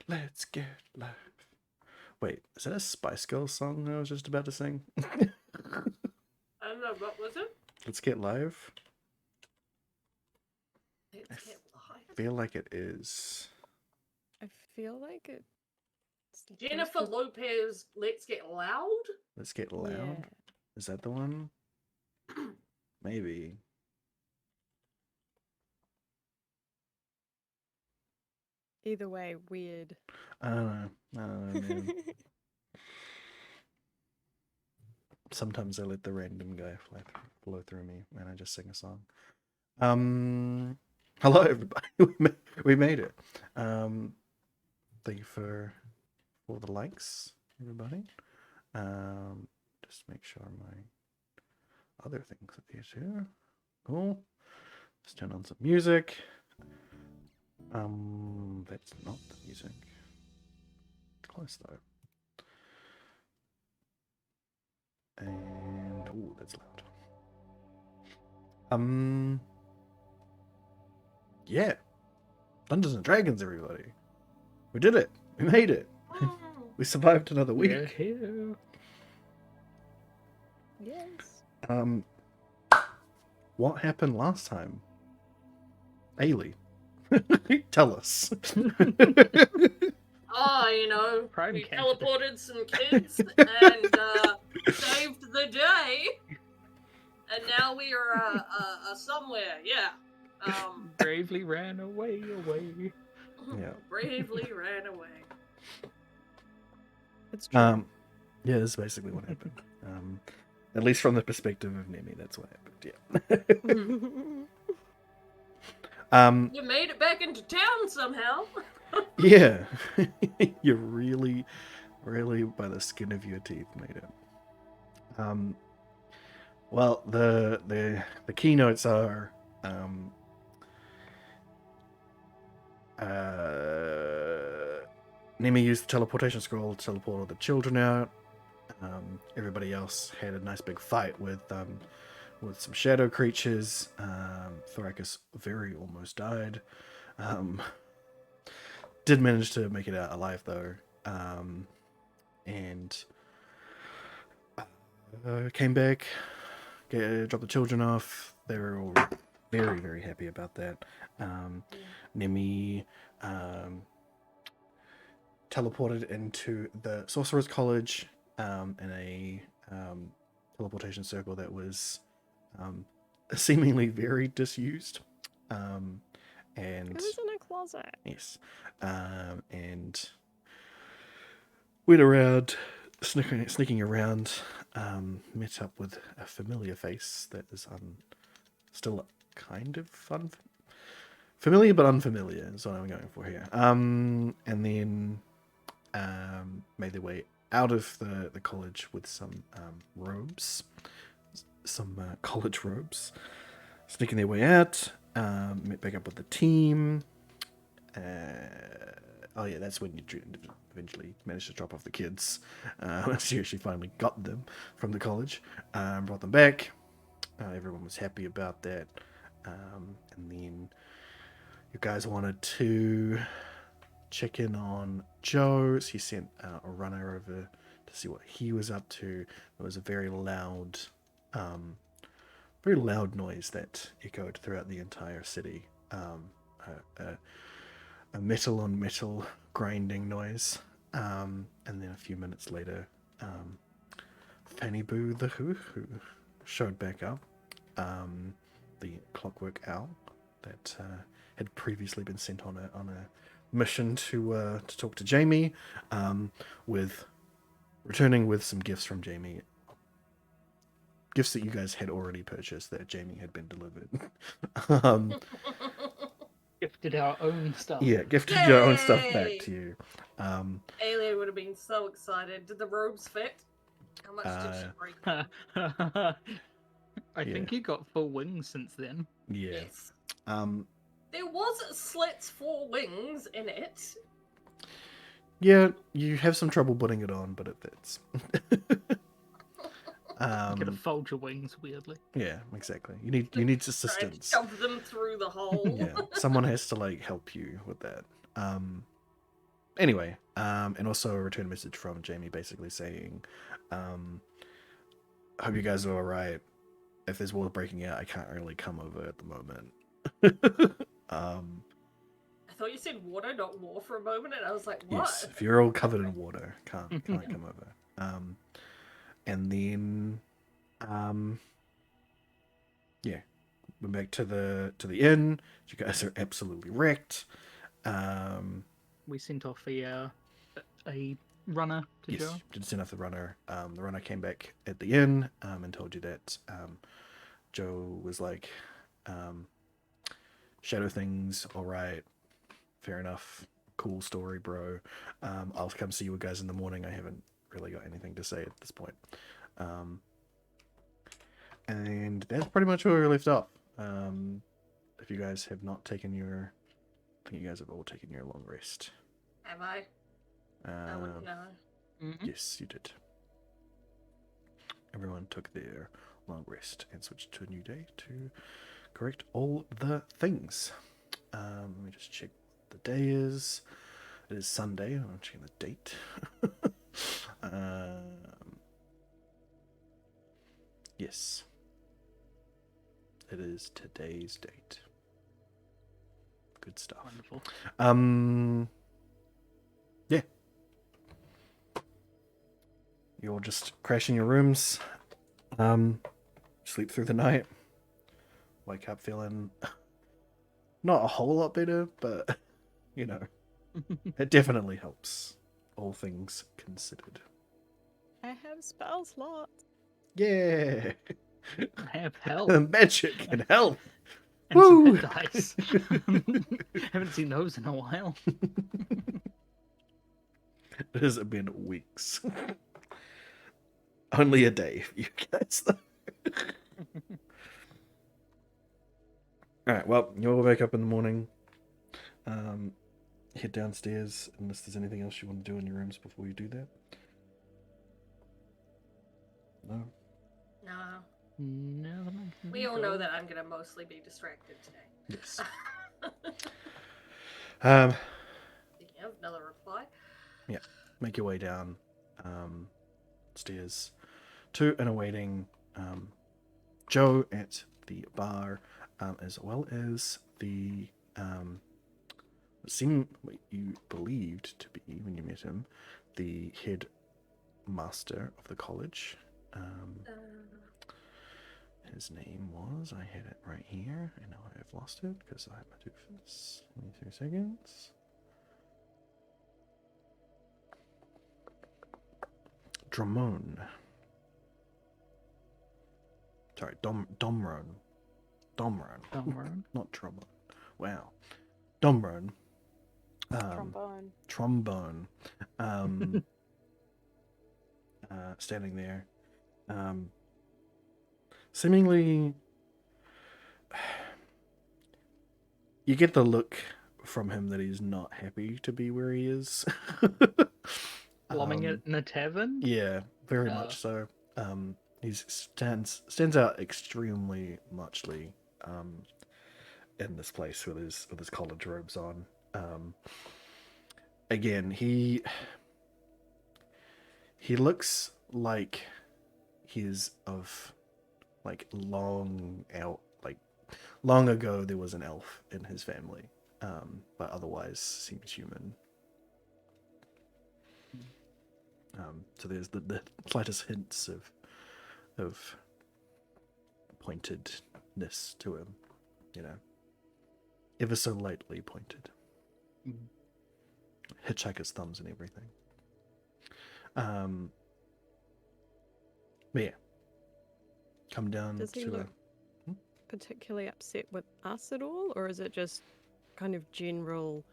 Let's get live. Wait, is that a Spice Girls song I was just about to sing? I don't know, what was it? Let's get live. Let's get live. I feel like it is. I feel like it's Jennifer Lopez, Let's Get Loud? Let's get loud. Yeah. Is that the one? Maybe. Either way, weird. I don't know, man. Sometimes I let the random guy flow through me and I just sing a song. Hello everybody. we made it. Thank you for the likes, everybody. Just make sure my other things appear too. Cool. Let's turn on some music. That's not the music. Close though. And ooh, that's loud. Yeah. Dungeons and Dragons, everybody. We did it. We made it. We survived another week. We're here. Yes. What happened last time? Ailey. Tell us. Oh, you know, Prime we candidate. teleported some kids and saved the day. And now we are somewhere, yeah. Bravely ran away. Yeah. Bravely ran away. It's true. Yeah, that's basically what happened. At least from the perspective of Nemi, that's what happened. Yeah. You made it back into town somehow. Yeah. You really, really by the skin of your teeth made it. Well, the keynotes are Nemi used the teleportation scroll to teleport all the children out. Everybody else had a nice big fight with some shadow creatures. Thoracus very almost died. Did manage to make it out alive though, and came back, dropped the children off. They were all very, very happy about that. Nemi teleported into the Sorcerer's College in a teleportation circle that was seemingly very disused. And It was in a closet. yes, and went around, sneaking around, met up with a familiar face that is still kind of familiar but unfamiliar is what I'm going for here. And then made their way out of the college with some robes, some college robes, sneaking their way out. Met back up with the team. Oh yeah, that's when you eventually managed to drop off the kids. Once you actually finally got them from the college, brought them back. Everyone was happy about that. And then you guys wanted to check in on Joe, so you sent a runner over to see what he was up to. There was a very loud noise that echoed throughout the entire city. A metal on metal grinding noise. And then a few minutes later, Fanny Boo the Hoo-Hoo showed back up. The clockwork owl that had previously been sent on a mission to talk to Jamie, returning with some gifts from Jamie. Gifts that you guys had already purchased that Jamie had been delivered. Gifted our own stuff. Yeah, gifted your own stuff back to you. Alien would have been so excited. Did the robes fit? How much did she break? I think you got full wings since then. Yeah. Yes. There was slits for wings in it. Yeah, you have some trouble putting it on, but it fits. You gotta fold your wings weirdly. Yeah, exactly. You need assistance. Shove them through the hole. Yeah, someone has to help you with that. Anyway, and also a return message from Jamie basically saying, hope you guys are alright. If there's war breaking out, I can't really come over at the moment. I thought you said water, not war for a moment, and I was like, what? Yes, if you're all covered in water, can't come over. And then, yeah, we're back to the inn. You guys are absolutely wrecked. We sent off a runner to Yes, Joe. did send off the runner. The runner came back at the inn and told you that Joe was like, shadow things, all right, fair enough, cool story, bro. I'll come see you guys in the morning. I haven't really got anything to say at this point. And that's pretty much where we left off. If you guys have not taken your, I think you guys have all taken your long rest. Have I? I wouldn't know. Yes, you did. Everyone took their long rest and switched to a new day to correct all the things. Let me just check what the day is. It is Sunday. I'm checking the date. Yes. It is today's date. Good stuff. Wonderful. Yeah. You all just crash in your rooms. Sleep through the night. Wake up feeling not a whole lot better, but you know, it definitely helps. All things considered. I have spell slots. Yeah. I have health. Magic and health. And some Woo! hit dice. Haven't seen those in a while. It has been weeks. Only a day for you guys, though. Alright, well, you all wake up in the morning. Head downstairs, unless there's anything else you want to do in your rooms before you do that. No? No. No, We all know that I'm gonna mostly be distracted today. Yes. Speaking of, another reply. Yeah. Make your way down stairs to an awaiting Joe at the bar, as well as the what you believed to be, when you met him, the head master of the college. His name was, I had it right here, and now I've lost it because I'm a doofus. 23 seconds. Dramone. Sorry, Domron. Not trombone. Wow. Domron. Trombone. Standing there. Seemingly, you get the look from him that he's not happy to be where he is. Bombing it in a tavern? Yeah, very much so. He stands out extremely muchly in this place with his college robes on. Again, he looks like he's of like long ago there was an elf in his family, but otherwise seems human. So there's the slightest hints of pointedness to him, you know, ever so lightly pointed. Hitchhiker's thumbs and everything. But yeah, come down. Does he look particularly upset with us at all, or is it just kind of general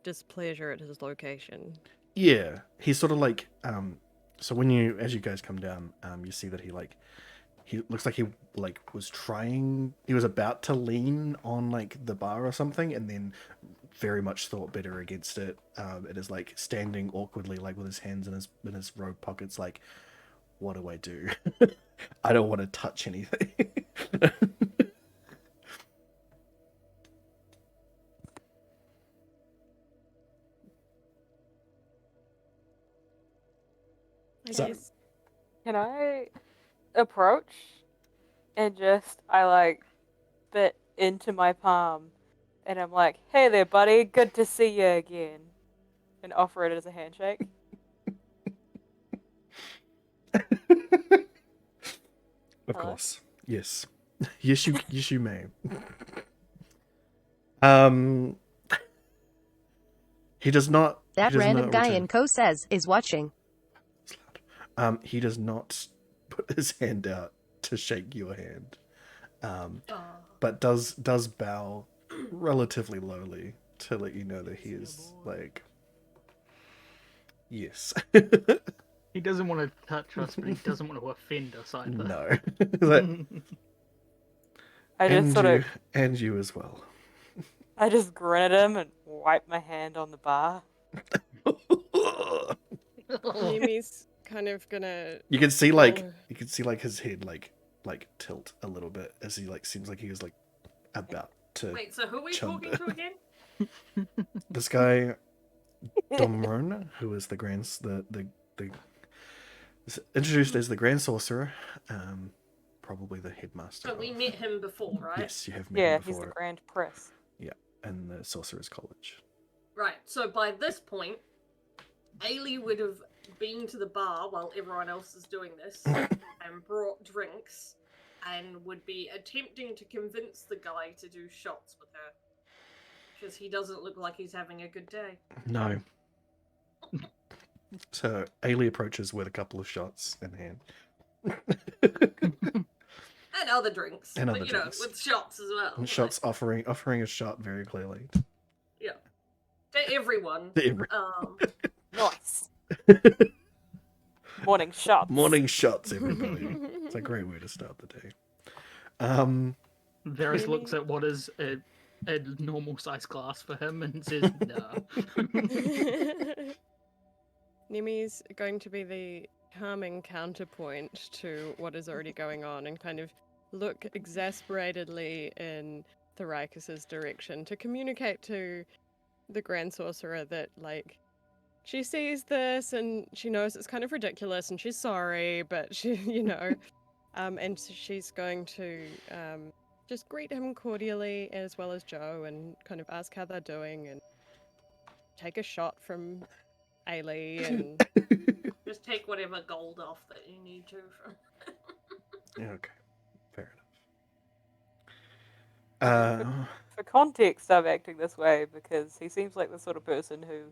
displeasure at his location? Yeah, he's sort of like so as you guys come down, you see that he looks like he was about to lean on like the bar or something, and then very much thought better against it. It is like standing awkwardly, like with his hands in his robe pockets, like, what do I do? I don't want to touch anything. So- Yes. Can I approach and I like spit into my palm and I'm like, hey there, buddy, good to see you again. And offer it as a handshake. Of Hello? course. Yes. Yes you may. He does not That he does random not guy return. in Co says is watching. He does not put his hand out to shake your hand. But does bow relatively lowly to let you know that he is like, yes. He doesn't want to touch us, but he doesn't want to offend us either. No. Like, I just and you as well. I just grin at him and wipe my hand on the bar. Nimi's kind of gonna. You can see roll- his head like tilt a little bit as he like seems like he was like about to. Wait, so who are we Chum- talking to again? This guy Domron, who is the introduced as the Grand Sorcerer, probably the headmaster. So we met him before, right? Yes, you have met Yeah, him he's before. the Grand Press. Yeah, and the Sorcerer's College. Right, so by this point, Ailey would have been to the bar while everyone else is doing this and brought drinks and would be attempting to convince the guy to do shots with her. Because he doesn't look like he's having a good day. No. So Ailey approaches with a couple of shots in hand. And other drinks. And but, other you drinks. know, with shots as well. And shots offering a shot very clearly. Yeah. To everyone. To every- Nice. Morning shots. Morning shots, everybody. It's a great way to start the day. Varys looks at what is a normal size glass for him and says, no. Nimi's going to be the calming counterpoint to what is already going on and kind of look exasperatedly in Therikus's direction to communicate to the Grand Sorcerer that, like, she sees this and she knows it's kind of ridiculous and she's sorry, but she, you know, and she's going to just greet him cordially as well as Joe and kind of ask how they're doing and take a shot from Ailey and Just take whatever gold off that you need to from. Yeah, okay. Fair enough. For context, I'm acting this way because he seems like the sort of person who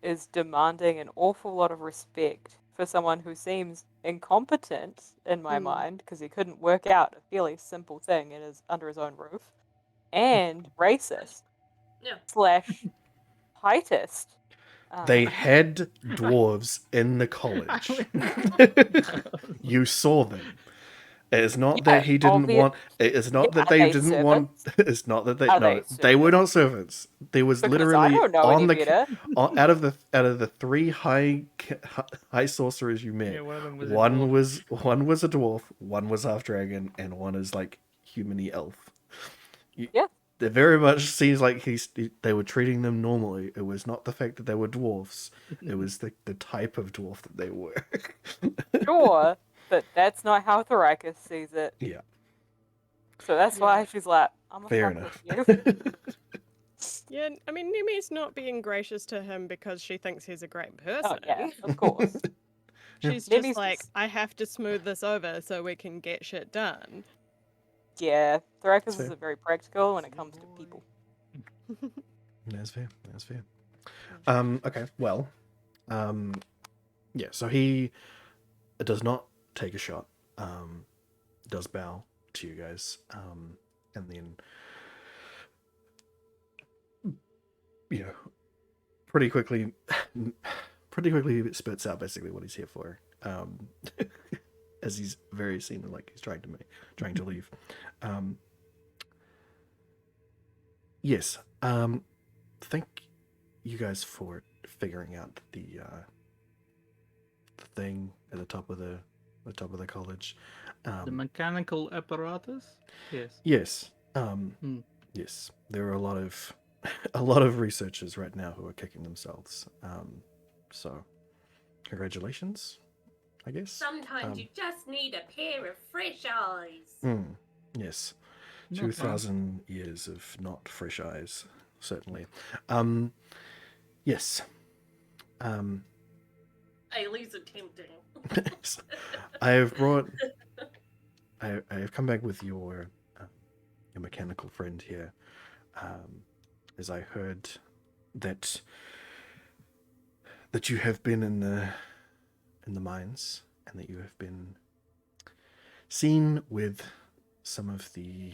is demanding an awful lot of respect for someone who seems incompetent in my mind because he couldn't work out a fairly simple thing under his own roof, and racist Yeah. / heightist. They had dwarves in the college. You saw them. It is not that he didn't want. It is not that they didn't want. It's not that they. No, they were not servants. There was Because literally I don't know on any the better. out of the three high sorcerers you met. Yeah, one of them was a one dwarf. was a dwarf, one was half dragon, and one is like human-y elf. Yeah. It very much seems like they were treating them normally. It was not the fact that they were dwarfs. It was the type of dwarf that they were. Sure, but that's not how Therikus sees it. Yeah. So that's why she's like, I'm a Fair fuck enough. with you. yeah, I mean Nimi's not being gracious to him because she thinks he's a great person. Oh yeah, of course. She's Nimi's just like, just- I have to smooth this over so we can get shit done. Yeah, Therikus Fair. isn't very practical when it comes to people. That's fair. That's fair. Okay. Well. Yeah. So he does not take a shot. Does bow to you guys. And then, you know, pretty quickly spits out basically what he's here for. As he's very seen like he's trying to leave. Yes. Thank you guys for figuring out the thing at the top of the college. The mechanical apparatus? Yes. Yes. Hmm. Yes. There are a lot of researchers right now who are kicking themselves. So congratulations. I guess. Sometimes you just need a pair of fresh eyes. Yes. Not wrong. 2,000 years of not fresh eyes, certainly. Yes. Ailey's attempting. I have brought. I have come back with your mechanical friend here, as I heard that you have been in the mines and that you have been seen with some of the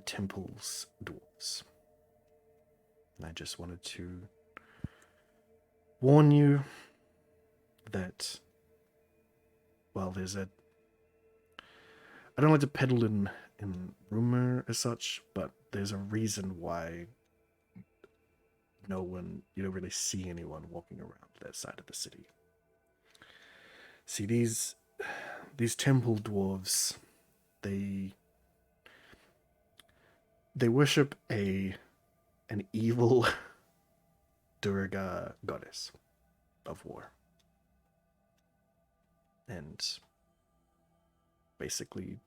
temple's dwarves. And I just wanted to warn you that, well, there's a... I don't like to peddle in rumor as such, but there's a reason why you don't really see anyone walking around that side of the city. See, these temple dwarves, they worship an evil Durga goddess of war. And basically,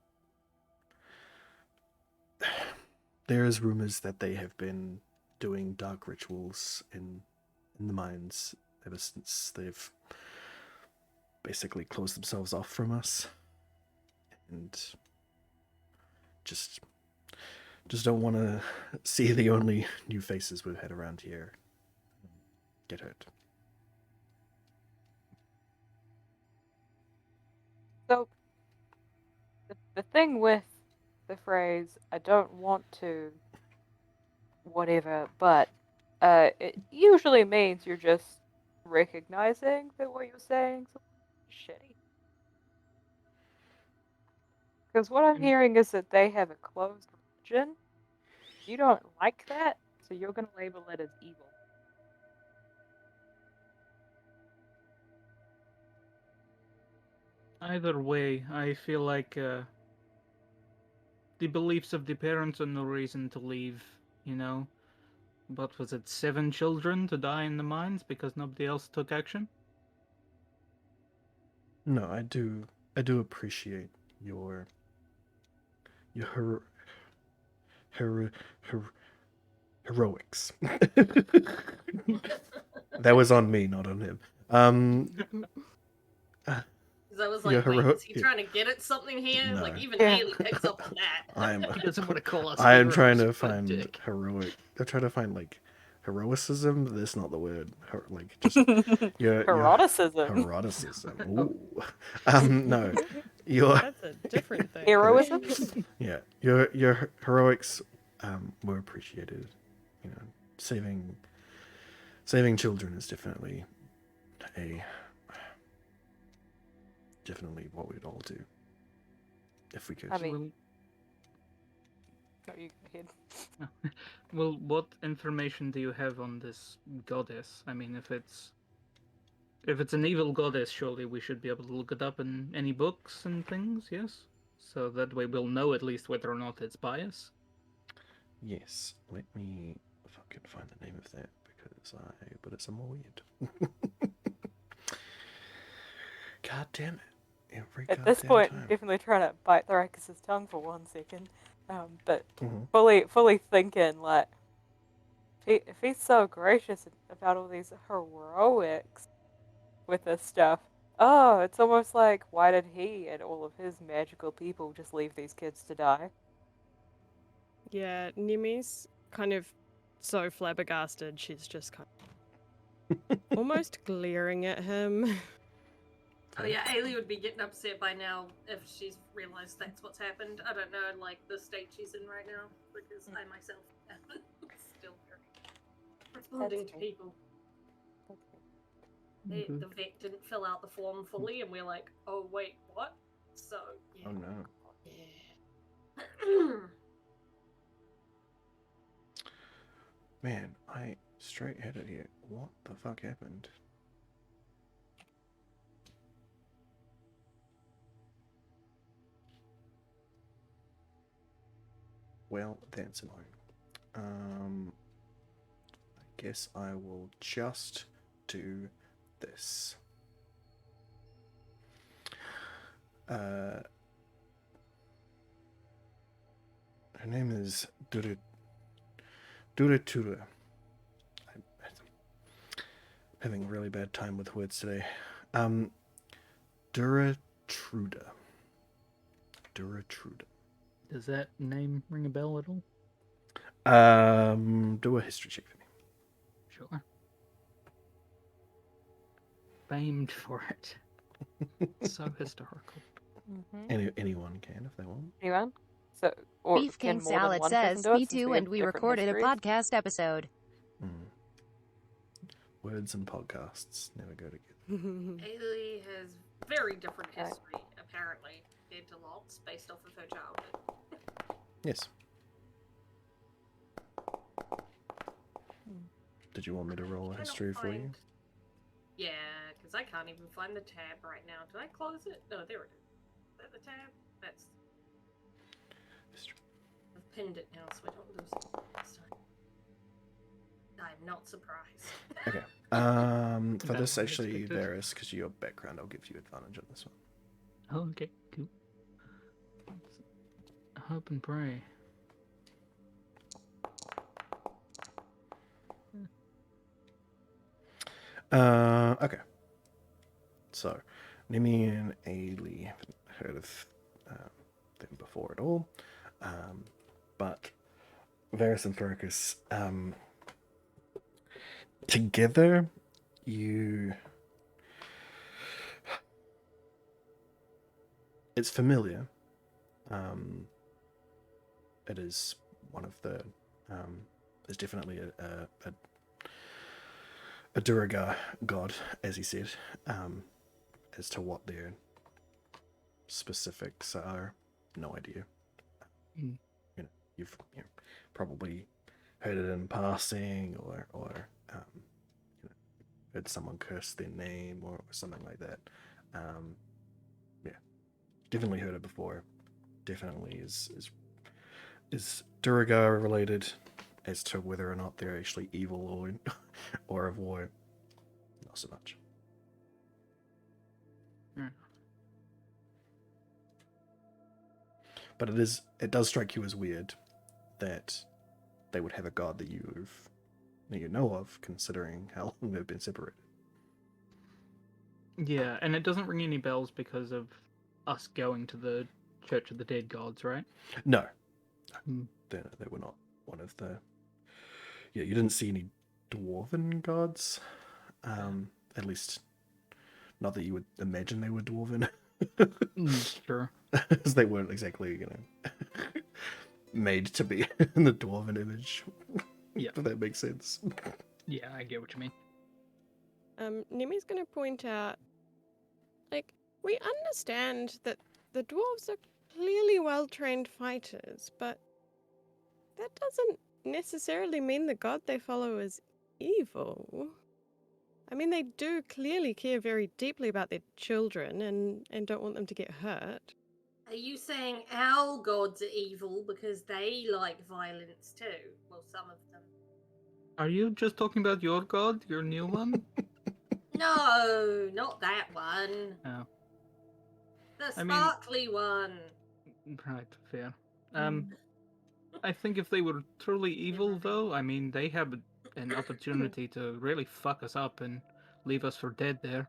there is rumors that they have been doing dark rituals in the mines ever since they've basically closed themselves off from us, and just don't want to see the only new faces we've had around here get hurt. So, the thing with the phrase, I don't want to, whatever, but it usually means you're just recognizing that what you're saying is shitty. Because what I'm hearing is that they have a closed religion. You don't like that, so you're going to label it as evil. Either way, I feel like the beliefs of the parents are no reason to leave, you know. But was it 7 children to die in the mines because nobody else took action? No, I do appreciate your heroics. That was on me, not on him. Because I was Yeah, like, wait, hero- is he trying to get at something here? No. Like, even Yeah. Ailey picks up on that. He doesn't want to call us I am heroes, trying to what a find dick. heroic. I'm trying to find like heroicism. That's not the word. Like just your Eroticism. Eroticism. Ooh. No, your That's a different thing. Heroism? yeah, your heroics were appreciated. You know, saving children is definitely what we'd all do if we could. I mean, Well, no, you go ahead. well, what information do you have on this goddess? I mean, if it's an evil goddess, surely we should be able to look it up in any books and things, yes? So that way we'll know at least whether or not it's bias. Yes, let me fucking find the name of that but it's somewhere weird. God damn it. At this goddamn point, time. definitely trying to bite Thoracus's tongue for 1 second. But Mhm. fully thinking, like, if he's so gracious about all these heroics with this stuff, oh, it's almost like, why did he and all of his magical people just leave these kids to die? Yeah, Nimi's kind of so flabbergasted, she's just kind of almost glaring at him. Oh yeah, Ailey would be getting upset by now if she's realized that's what's happened. I don't know, like, the state she's in right now, because I myself am still responding to fair. people. Okay. The vet didn't fill out the form fully, and we're like, oh wait, what? So, yeah. Oh no. Man, I straight headed here. What the fuck happened? Well, that's annoying. I guess I will just do this. Her name is Duratura. I'm having a really bad time with words today. Duratruda. Duratruda. Does that name ring a bell at all? Do a history check for me. Sure. Famed for it. So historical. Anyone can if they want. Anyone? So, or Beef can King more than Salad one person says, do it Me since too, we have and we different recorded histories? a podcast episode. Words and podcasts never go together. Ailey has very different Okay. history, apparently, compared to lots, based off of her childhood. Yes. Did you want me to roll a Cannot history for you? find- Yeah, because I can't even find the tab right now. Did I close it? No, there it is. Is that the tab? That's... History. I've pinned it now so I don't lose it next time. I'm not surprised. Okay. For That this, was actually, unexpected. Varys, because your background, I'll give you advantage on this one. Oh, okay, cool. Hope and pray. Okay. So, Nimi and Ailey haven't heard of them before at all. But Varys and Thoricus, together, you... It's familiar. It is one of the... There's definitely a Duragar god, as he said. As to what their specifics are, no idea. Mm. You've probably heard it in passing, or heard someone curse their name or something like that. Yeah, definitely heard it before. Definitely is Duragar related. As to whether or not they're actually evil or of war, not so much. But it does strike you as weird that they would have a god that you know of, considering how long they've been separated. Yeah, and it doesn't ring any bells because of us going to the Church of the Dead Gods, right? No, Hmm. they were not one of the. Yeah, you didn't see any dwarven gods. At least, not that you would imagine they were dwarven. Sure. As they weren't exactly, made to be in the dwarven image. Yeah. If that makes sense. Yeah, I get what you mean. Nimi's going to point out, like, we understand that the dwarves are clearly well-trained fighters, but that doesn't necessarily mean the god they follow is evil. I mean, they do clearly care very deeply about their children and don't want them to get hurt. Are you saying our gods are evil because they like violence too? Well, some of them. Are you just talking about your god, your new one? No, not that one. Oh, The I mean- sparkly one. right, fair. I think if they were truly evil, though, I mean, they have an opportunity to really fuck us up and leave us for dead there.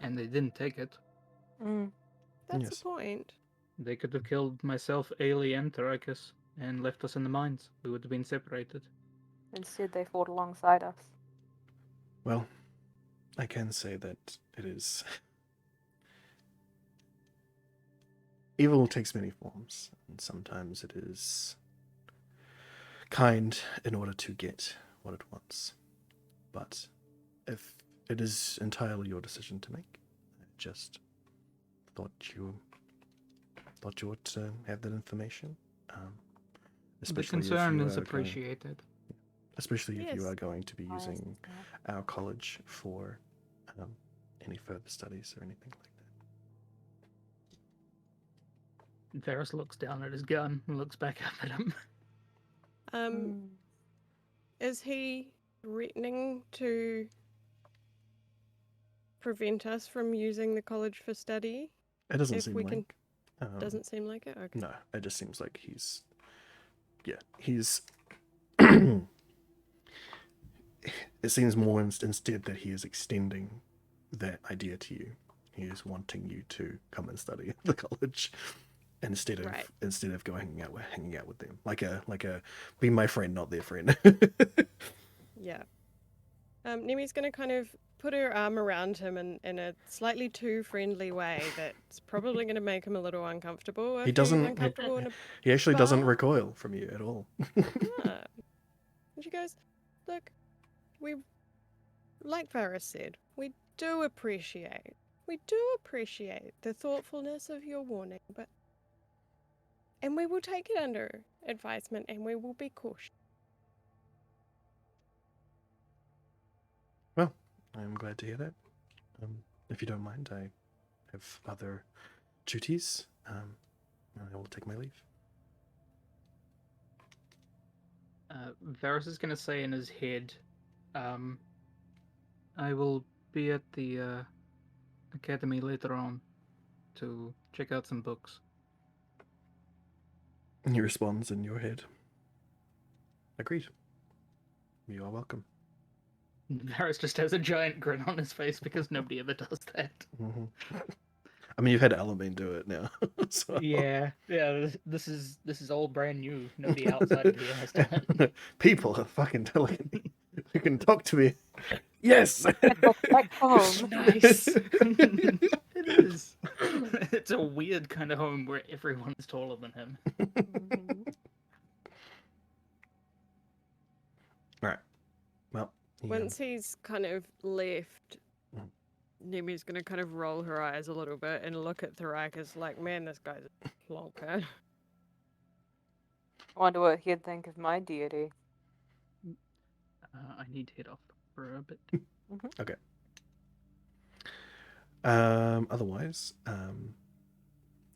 And they didn't take it. That's Yes. the point. They could have killed myself, Ailey, and Tarakas, and left us in the mines. We would have been separated. Instead, they fought alongside us. Well, I can say that it is. Evil takes many forms, and sometimes it is kind in order to get what it wants. But if it is entirely your decision to make, I just thought you ought to have that information. The Especially if concern you is are appreciated. especially if you Yes. are going to be I using understand. our college for any further studies or anything like that. Varys looks down at his gun and looks back up at him. Is he threatening to prevent us from using the college for study? It doesn't If seem we like. can, Doesn't. seem like it. Okay. No, it just seems like he's. Yeah, he's. It seems more instead that he is extending that idea to you. He is wanting you to come and study at the college instead of Right. hanging out with them, like a be my friend, not their friend. Yeah. Nemi's gonna kind of put her arm around him in a slightly too friendly way that's probably gonna make him a little uncomfortable. He If doesn't. he's uncomfortable in a He actually doesn't bar. recoil from you at all. Ah. And she goes, look, we, like Varys said, we do appreciate the thoughtfulness of your warning, and we will take it under advisement and we will be cautious. Well, I'm glad to hear that. If you don't mind, I have other duties. I will take my leave. Varys is gonna say in his head, I will be at the academy later on to check out some books. And he responds in your head. Agreed. You are welcome. Varys just has a giant grin on his face because nobody ever does that. Mm-hmm. I mean, you've had Alameen do it now. So. Yeah. This is all brand new. Nobody outside of here has done it. People are fucking telling me you can talk to me. Yes. Back home. Nice. It is. It's a weird kind of home where everyone is taller than him. Mhm. All right. Well, Once he's kind of left, Mm. Nemi's gonna kind of roll her eyes a little bit and look at Thrakus like, man, this guy's a plonker. I wonder what he'd think of my deity. I need to head off for a bit. Okay. Otherwise,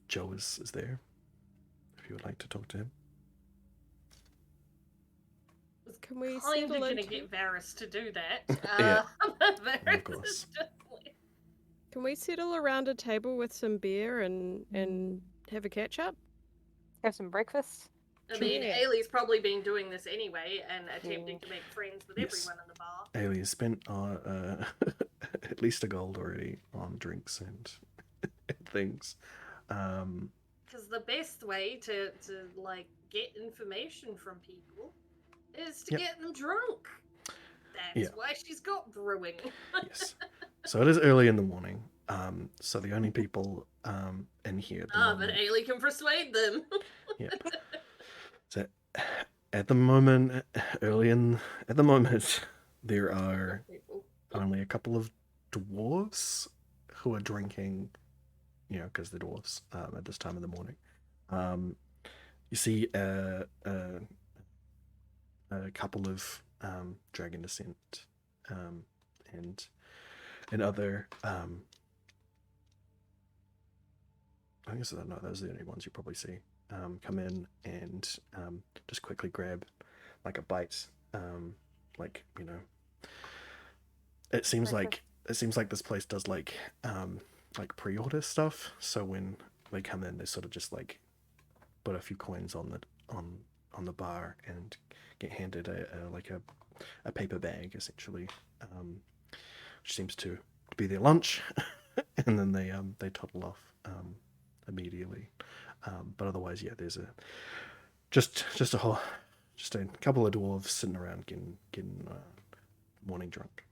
Joe is there. If you would like to talk to him. Can we Kind of settle gonna into... get Varys to do that. Yeah, Varys of course. is definitely... Can we settle around a table with some beer and have a catch up? Have some breakfast. I mean, Yeah. Ailey's probably been doing this anyway and attempting to make friends with Yes. everyone in the bar. Ailey spent at least a gold already on drinks and things. Because the best way to like get information from people is to Yep. get them drunk. That's why she's got brewing. Yes. So it is early in the morning. So the only people in here at the But moment. Ailey can persuade them. Yeah. So at the moment, there are People. only a couple of dwarves who are drinking, because they're dwarves at this time of the morning. You see a couple of dragon descent and other. I guess no, those are the only ones you probably see come in and just quickly grab like a bite. It seems like this place does like pre-order stuff. So when they come in, they sort of just like put a few coins on the bar and get handed a paper bag essentially, which seems to be their lunch, and then they toddle off immediately. But otherwise, yeah, there's just a couple of dwarves sitting around getting morning drunk.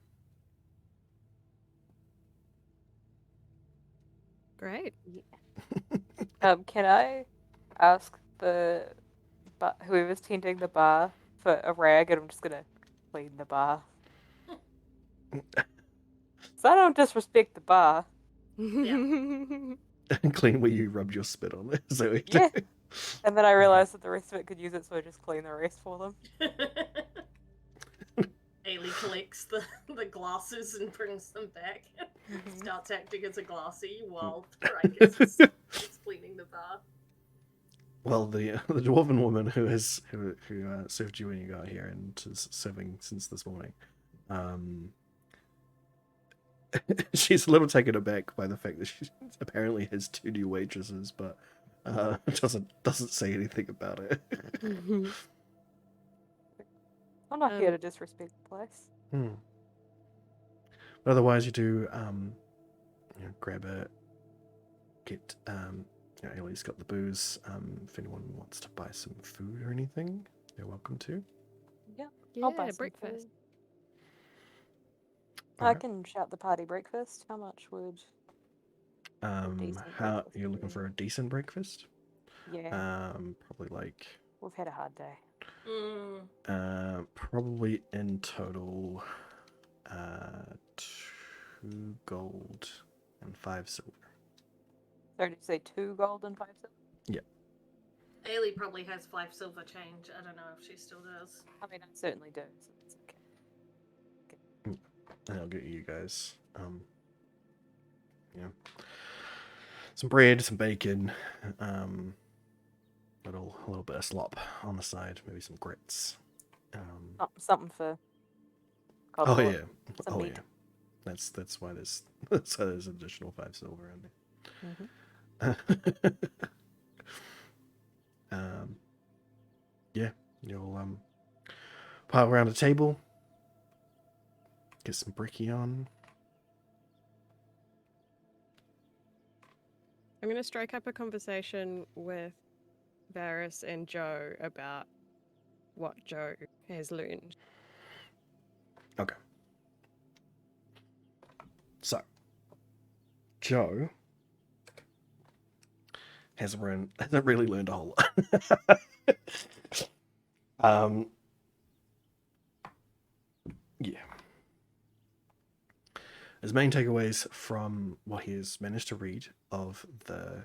Great. Can I ask whoever's tending the bar for a rag, and I'm just gonna clean the bar. So I don't disrespect the bar. Clean where you rubbed your spit on it. So Yeah. And then I realized that the rest of it could use it, so I just clean the rest for them. Ailey collects the glasses and brings them back. Starts acting as a glassy while Thrakus is cleaning the bar. Well, the dwarven woman who served you when you got here and is serving since this morning, she's a little taken aback by the fact that she apparently has 2 new waitresses, but doesn't say anything about it. I'm not here Um, to disrespect the place. Hmm. But otherwise, you do grab get Ailey's got the booze. If anyone wants to buy some food or anything, you're welcome to. Yeah, I'll buy yeah, some breakfast. food. I Alright. can shout the party breakfast. How much would decent How breakfast you're looking be? for a decent breakfast? Yeah, Probably like we've had a hard day. probably in total 2 gold and 5 silver. So did you say 2 gold and 5 silver? Yeah. Ailey probably has 5 silver change. I don't know if she still does. I mean, I certainly do, so that's okay. And I'll get you guys some bread, some bacon, a little bit of slop on the side, maybe some grits. Something for God Oh Lord. yeah, Some oh meat. yeah. That's why there's additional 5 silver in there. Yeah, you'll pile around a table, get some brekkie on. I'm going to strike up a conversation with Varys and Joe about what Joe has learned. Okay. So, Joe hasn't really learned a whole lot. Yeah. His main takeaways from what he has managed to read of the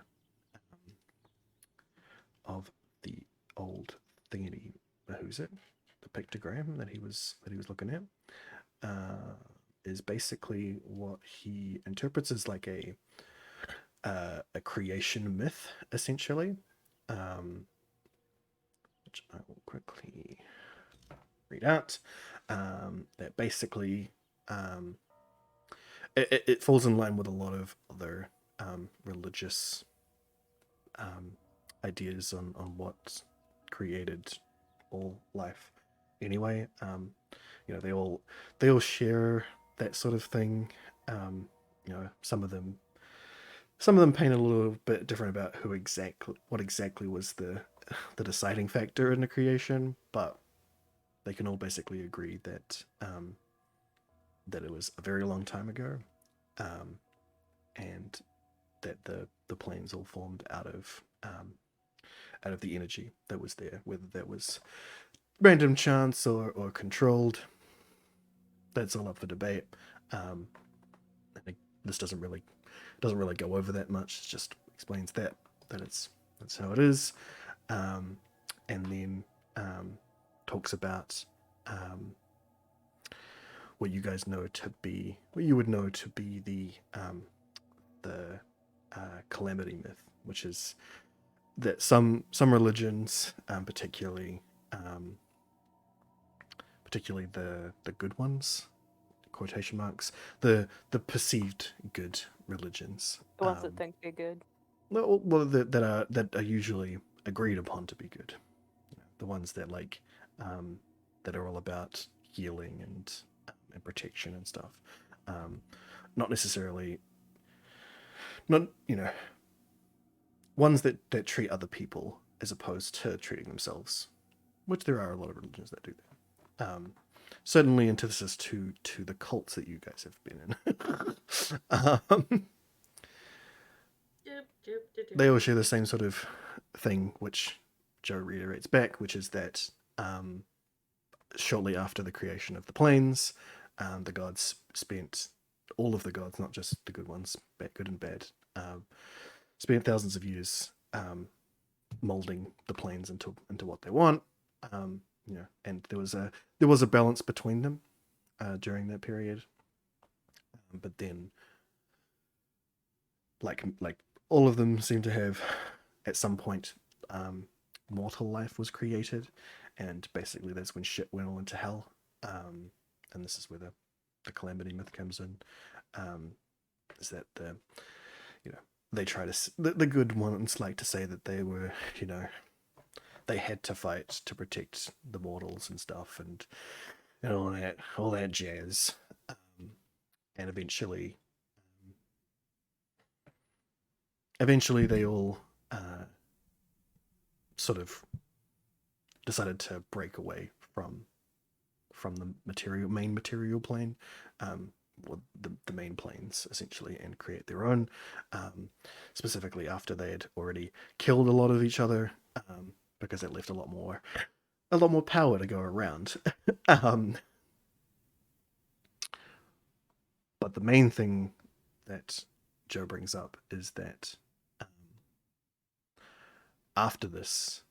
old thingy, who's it? The pictogram that he was looking at, is basically what he interprets as like a creation myth, essentially, which I will quickly read out. That basically it falls in line with a lot of other religious ideas on what created all life. Anyway, they all share that sort of thing. Some of them paint a little bit different about what exactly was the deciding factor in the creation, but they can all basically agree that that it was a very long time ago, and that the planes all formed out of the energy that was there, whether that was random chance or controlled. That's all up for debate. I think this doesn't really go over that much. It just explains that that's how it is, and then talks about what you would know to be the calamity myth, which is that some religions, particularly the good ones, quotation marks, the perceived good religions, The ones that think they're good. that are usually agreed upon to be good, the ones that that are all about healing and protection and stuff, not necessarily ones that treat other people as opposed to treating themselves, which there are a lot of religions that do that. Certainly antithesis to the cults that you guys have been in. They all share the same sort of thing, which Joe reiterates back, which is that shortly after the creation of the planes, the gods spent, all of the gods, not just the good ones, good and bad, spent thousands of years molding the planes into what they want. And there was a balance between them during that period. But then, like all of them seem to have, at some point, mortal life was created, and basically that's when shit went all into hell. And this is where the calamity myth comes in, is that they try to the good ones like to say that they were they had to fight to protect the mortals and stuff and all that jazz, and eventually they all sort of decided to break away from the main material plane, the main planes essentially, and create their own, specifically after they had already killed a lot of each other, because it left a lot more power to go around. But the main thing that Joe brings up is that after this,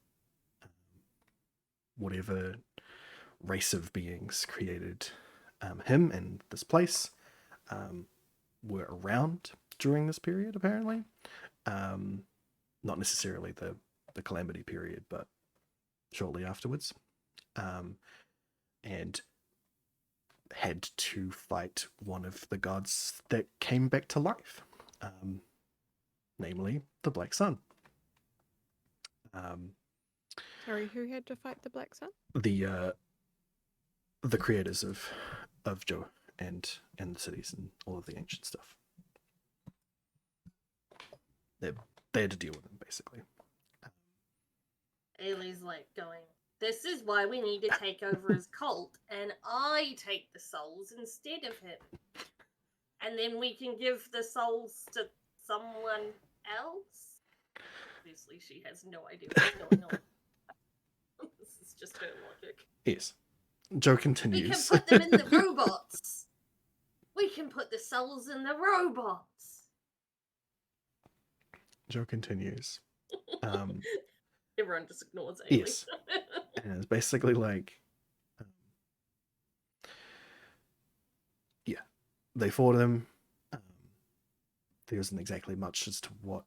whatever race of beings created him and this place were around during this period, apparently. Not necessarily the calamity period, but shortly afterwards. And had to fight one of the gods that came back to life, namely the Black Sun. Sorry, who had to fight the Black Sun? The creators of Joe and the cities and all of the ancient stuff. They had to deal with him, basically. Ailey's like going, this is why we need to take over his cult, and I take the souls instead of him. And then we can give the souls to someone else? Obviously, she has no idea what's going on. This is just her logic. Yes. Joe We can continues. put them in the robots. We can put the souls in the robots. Joe continues. Everyone just ignores Ailey. Yes. And it's basically like, they fought him. There isn't exactly much as to what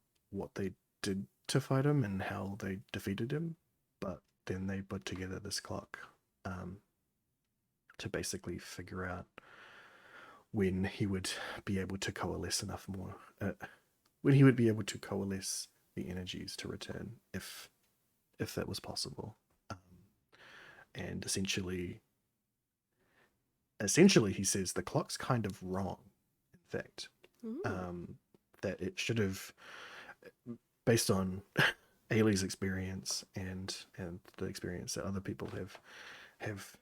they did to fight him and how they defeated him, but then they put together this clock to basically figure out when he would be able to coalesce enough more, when he would be able to coalesce the energies to return, if that was possible. And essentially he says the clock's kind of wrong, in fact. That it should have, based on Ailey's experience and the experience that other people have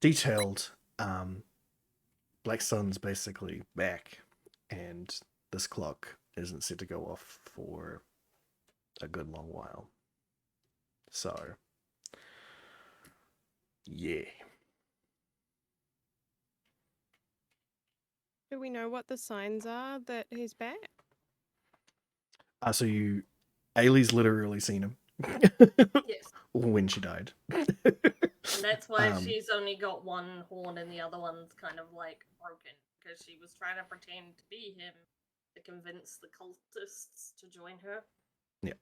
detailed, Black Sun's basically back, and this clock isn't set to go off for a good long while. So, yeah. Do we know what the signs are that he's back? So Ailey's literally seen him. Yes. When she died. And that's why she's only got one horn and the other one's kind of like broken, because she was trying to pretend to be him to convince the cultists to join her. Yeah.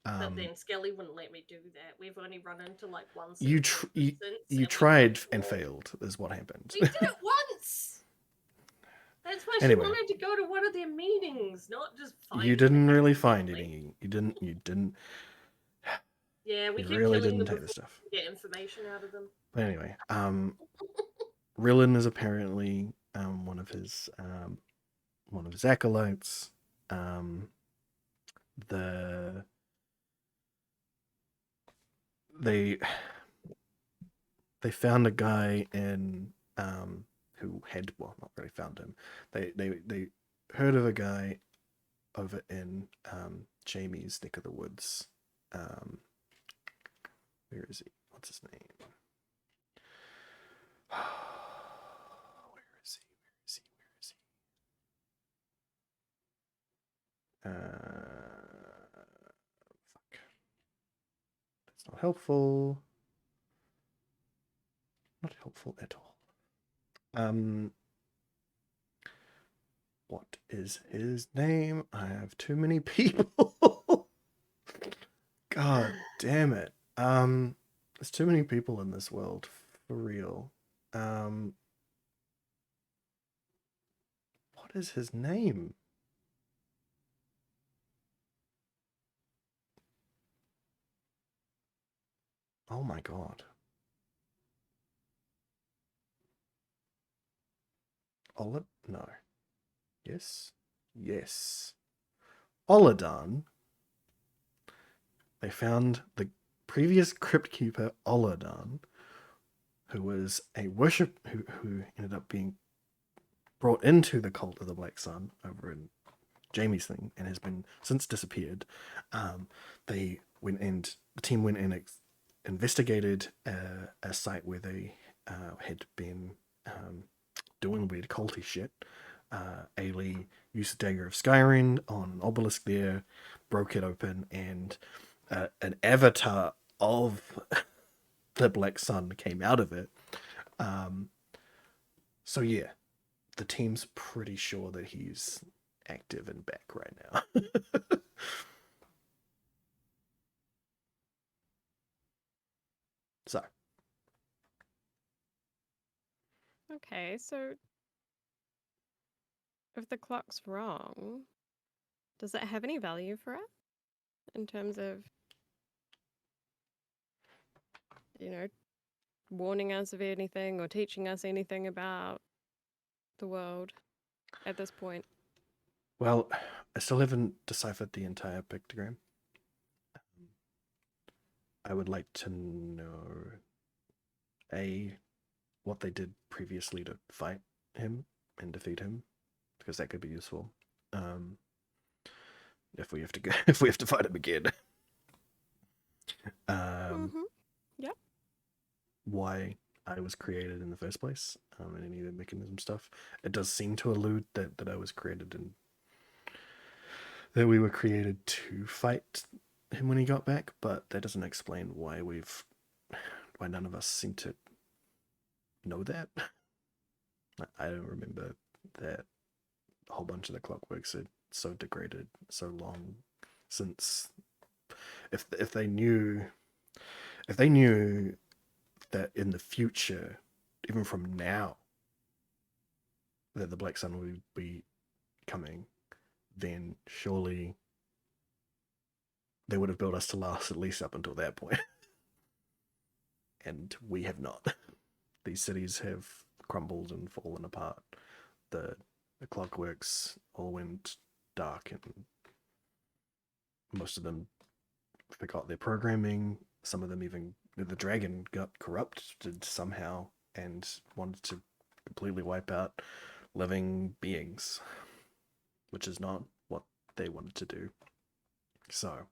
But then Skelly wouldn't let me do that. We've only run into like one. You tried and failed, is what happened. We did it once. That's why Anyway. she wanted to go to one of their meetings, not just find. You didn't really find any. You didn't. Yeah, we You kept really killing didn't them take the stuff. to get information out of them. But anyway, Rillen is apparently one of his acolytes. They found a guy in who had, well, not really found him. They heard of a guy over in Jamie's neck of the woods. Where is he? What's his name? Where is he? Fuck. That's not helpful. Not helpful at all. What is his name? I have too many people. God damn it. There's too many people in this world, for real. What is his name? Oh my god. Olid? No. Yes? Yes. Oladan. They found the previous crypt keeper Oladan, who was a who ended up being brought into the cult of the Black Sun over in Jamie's thing and has been since disappeared. They went and the team went and investigated a site where they had been doing weird culty shit. Ailey used the Dagger of Skyrim on an obelisk there, broke it open, and an avatar of the Black Sun came out of it. So yeah, the team's pretty sure that he's active and back right now. So Okay, so if the clock's wrong, does that have any value for us in terms of, you know, warning us of anything or teaching us anything about the world at this point? well, I still haven't deciphered the entire pictogram. I would like to know what they did previously to fight him and defeat him, because that could be useful. If we have to go, if we have to fight him again. Yep. Why I was created in the first place, and any of the mechanism stuff. It does seem to allude that I was created in that we were created to fight him when he got back, but that doesn't explain why none of us seem to know that. I don't remember that a whole bunch of the clockworks are so degraded so long since. If they knew that in the future, even from now, that the Black Sun would be coming, then surely they would have built us to last at least up until that point. And we have not. These cities have crumbled and fallen apart. The clockworks all went dark, and most of them forgot their programming. Some of them even, the dragon got corrupted somehow and wanted to completely wipe out living beings, which is not what they wanted to do. So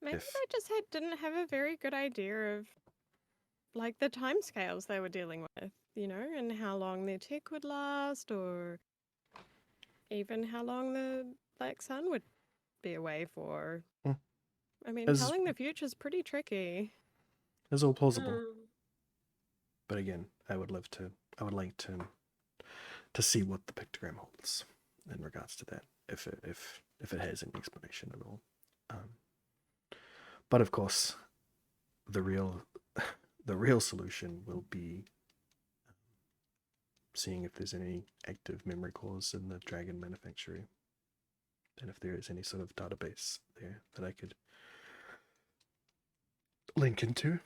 Maybe they just didn't have a very good idea of like the timescales they were dealing with, you know, and how long their tech would last, or even how long the Black Sun would be away for. I mean, telling the future's pretty tricky. It's all plausible. But again, I would like to see what the pictogram holds in regards to that, if it has any explanation at all. But of course, the real solution will be seeing if there's any active memory cores in the dragon manufactory, and if there is any sort of database there that I could link into,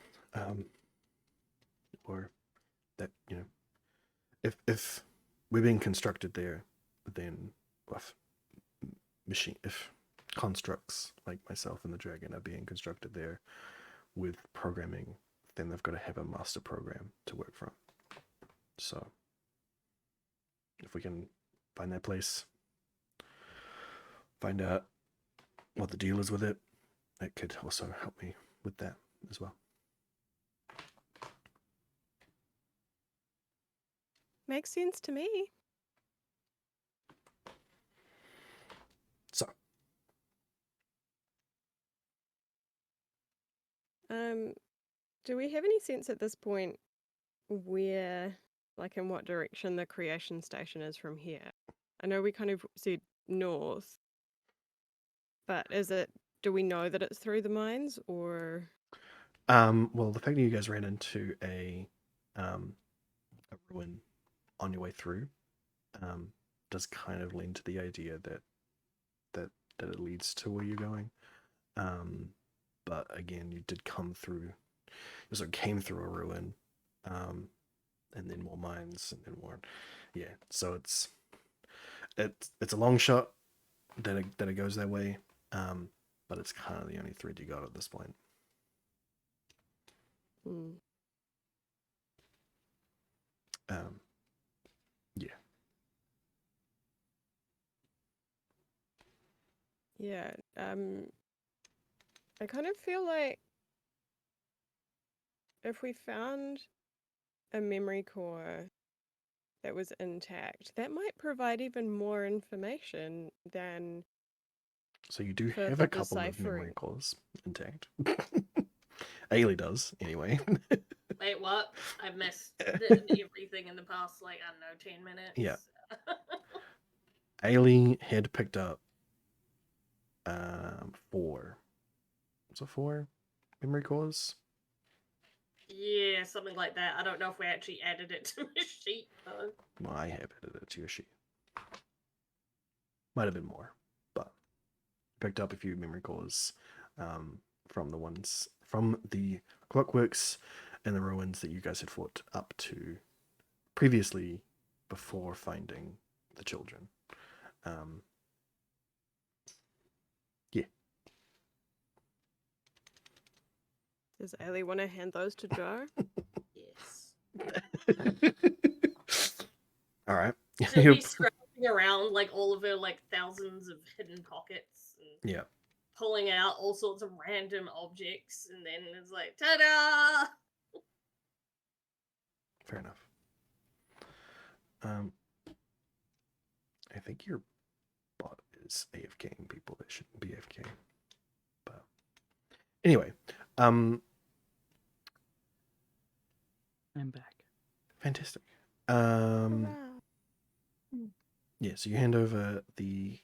or that, you know, if we're being constructed there, then if constructs like myself and the dragon are being constructed there with programming, then they've got to have a master program to work from. So if we can find that place, find out what the deal is with it, that could also help me with that as well. Makes sense to me. So do we have any sense at this point where, like, in what direction the creation station is from here? I know we kind of said north, but do we know that it's through the mines, or? well, the fact that you guys ran into a ruin on your way through does kind of lean to the idea that it leads to where you're going. But again, you did come through. You sort of came through a ruin, and then more mines, and then more. Yeah, so it's a long shot that it goes that way, but it's kind of the only thread you got at this point. Hmm. Yeah. Yeah. I kind of feel like if we found a memory core that was intact, that might provide even more information than So you do for have the a couple of memory deciphering. cores intact. Ailey does, anyway. Wait, what? I've missed everything in the past, like, I don't know, 10 minutes. Yeah. Ailey had picked up 4. Was it 4 memory cores? Yeah, something like that. I don't know if we actually added it to the sheet, though. Well, I have added it to your sheet. Might have been more, but picked up a few memory cores from the ones from the clockworks and the ruins that you guys had fought up to previously before finding the children. Yeah. Does Ellie want to hand those to Joe? Yes. All right. She'll be scratching around, like, all of her, like, thousands of hidden pockets and Yeah. pulling out all sorts of random objects, and then it's like, ta-da! Fair enough. I think your bot is AFKing people that shouldn't be AFK. But anyway, I'm back. fantastic. Wow. Yeah, so you hand over the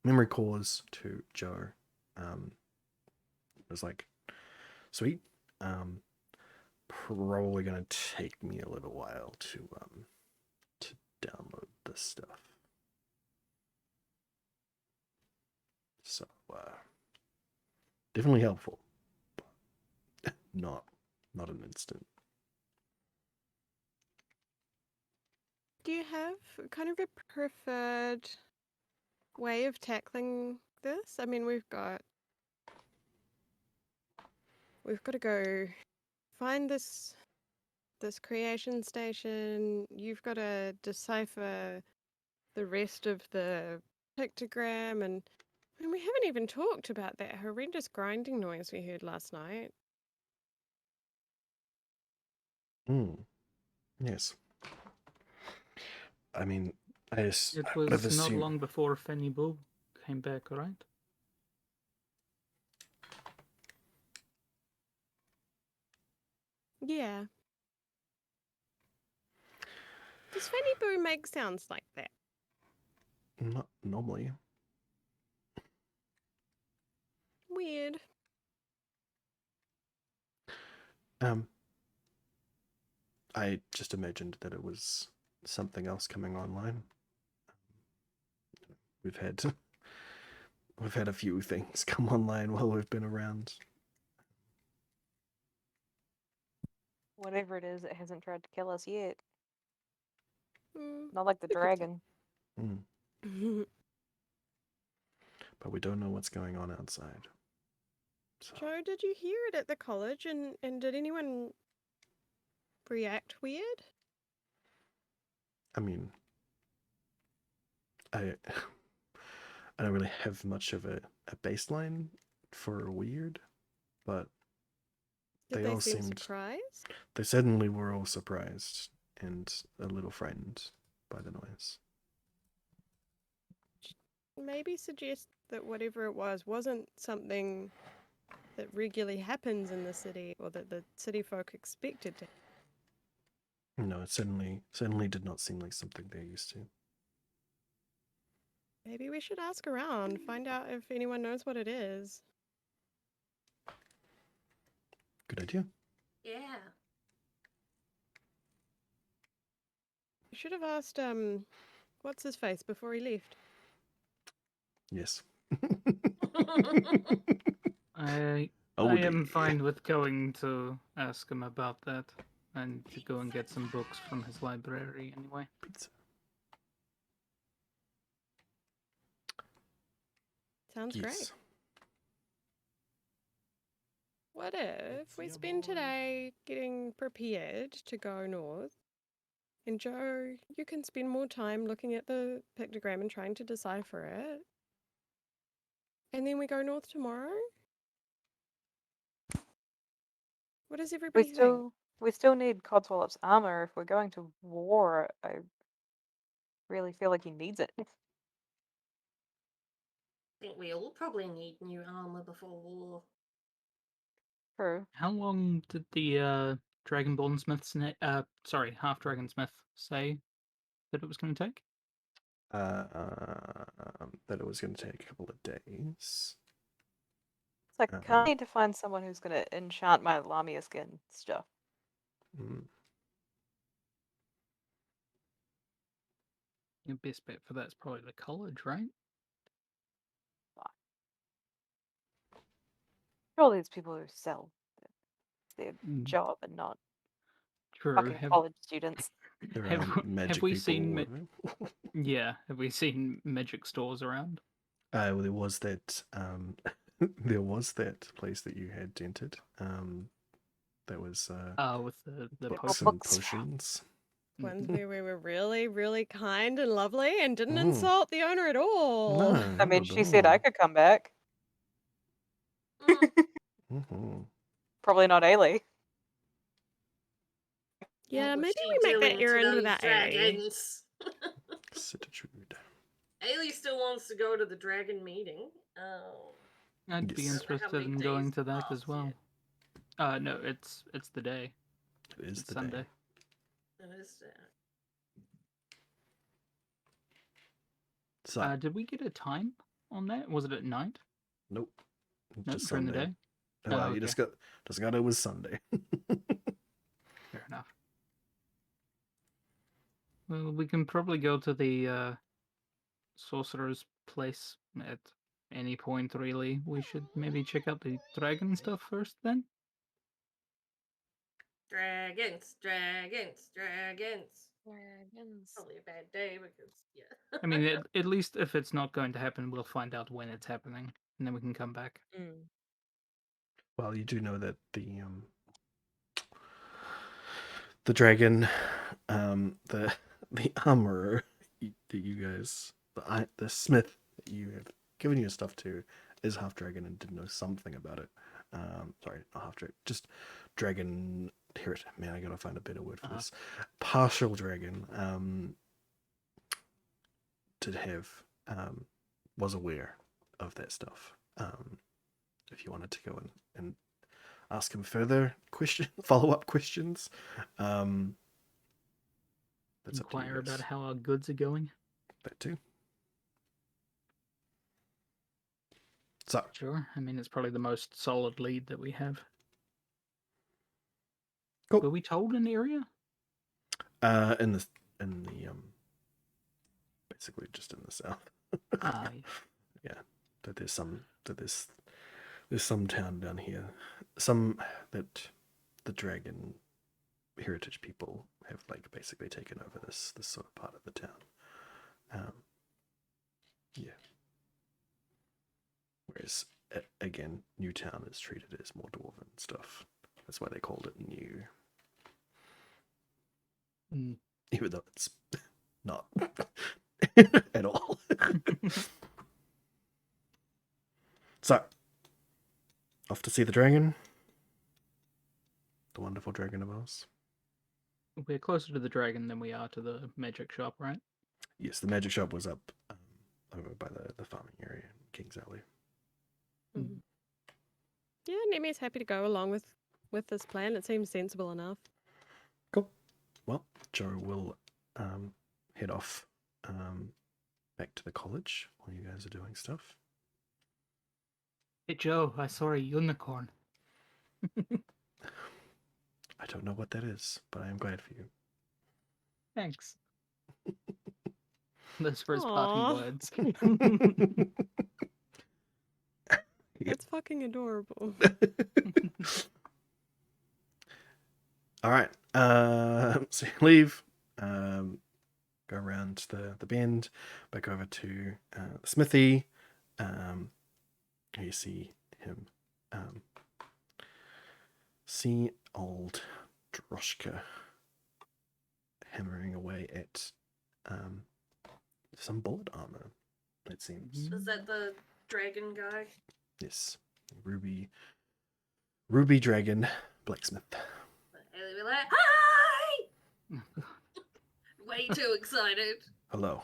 memory cores to Joe. It was like, sweet. Probably gonna take me a little while to download this stuff. So definitely helpful, but not an instant. Do you have kind of a preferred way of tackling this? I mean, we've got to go find this creation station. You've got to decipher the rest of the pictogram, and we haven't even talked about that horrendous grinding noise we heard last night. Yes. I mean, It would have was not assumed. long before Fanny Boo came back, right? Yeah. Does Fanny Boo make sounds like that? Not normally. Weird. I just imagined that it was something else coming online. We've had a few things come online while we've been around. Whatever it is, it hasn't tried to kill us yet. Mm. Not like the dragon. But we don't know what's going on outside. So, Joe, did you hear it at the college, and did anyone react weird? I mean, I don't really have much of a baseline for weird, but Did they all seem seemed surprised? They certainly were all surprised and a little frightened by the noise. Maybe suggest that whatever it was wasn't something that regularly happens in the city, or that the city folk expected to. No, it certainly did not seem like something they're used to. Maybe we should ask around, find out if anyone knows what it is. Good idea. Yeah. You should have asked, what's his face before he left. Yes. I Oh, I am dear. fine with going to ask him about that and to go and get some books from his library anyway. Pizza. Sounds great. Yes. What if we Pizza spend boy. today getting prepared to go north? And Joe, you can spend more time looking at the pictogram and trying to decipher it. And then we go north tomorrow? What does We everybody think? still need Codswallop's armor if we're going to war. I really feel like he needs it. I think we all probably need new armor before war. True. How long did the Dragonborn Smith's half Dragon Smith say that it was going to take? That it was going to take a couple of days. It's like, I need to find someone who's gonna enchant my Lamia skin stuff. Mm. Your best bet for that's probably the college, right? Surely it's people who sell their Mm. job and not True. fucking college students. There Have- are have magic we people. seen Yeah, have we seen magic stores around? Well, there was that. There was that place that you had entered. That was With the books potion. and potions. Ones where we were really, really kind and lovely and didn't Mm. insult the owner at all. No, I mean, not she at said I all. could come back. Mm. Mhm. Probably not Ailey. Yeah, What was maybe she we make that doing to errand those without Ailey. dragons? Certitude. Ailey still wants to go to the dragon meeting. Oh. I'd be Yes. Don't know how interested many in going days to that as passed well. No, it's the day. It is It's the Sunday. day. It is, So, Did we get a time on that? Was it at night? nope. No, Just during the Sunday. day. Well, Oh, you okay. just got it was Sunday. Fair enough. Well, we can probably go to the sorcerer's place at any point, really. We should maybe check out the dragon stuff first, then. Dragons, dragons, dragons. Dragons. Probably a bad day because, yeah. I mean, at least if it's not going to happen, we'll find out when it's happening, and then we can come back. Well, you do know that the dragon, the armorer that you guys, the smith that you have given your stuff to, is half dragon and did know something about it. Sorry, not half dragon, just dragon. Here it, man. I gotta find a better word for this. Partial dragon. Did have was aware of that stuff. If you wanted to go and ask him further follow-up questions, that's up to you Inquire guys. about how our goods are going. That too. So, Sure. I mean, it's probably the most solid lead that we have. cool. Were we told an area? In the basically just in the south. Yeah, that there's some town down here, some that the dragon heritage people have like basically taken over this sort of part of the town. Yeah. Whereas again, Newtown is treated as more dwarven stuff. That's why they called it New. Even though it's not at all. So, off to see the dragon. The wonderful dragon of Oz. We're closer to the dragon than we are to the magic shop, right? Yes, the magic shop was up over by the farming area in King's Alley. Mhm. Yeah, Nemi's happy to go along with this plan. It seems sensible enough. Cool. Well, Joe will head off back to the college while you guys are doing stuff. Hey, Joe, I saw a unicorn. I don't know what that is, but I am glad for you. Thanks. Those first Aw. parting words. That's fucking adorable. All right. So you leave, go around the bend, back over to the smithy. You see him. See old Droshka hammering away at some bullet armor, it seems. Is that the dragon guy? Yes. Ruby Dragon Blacksmith. And they'd be like, hi! Way too excited. Hello.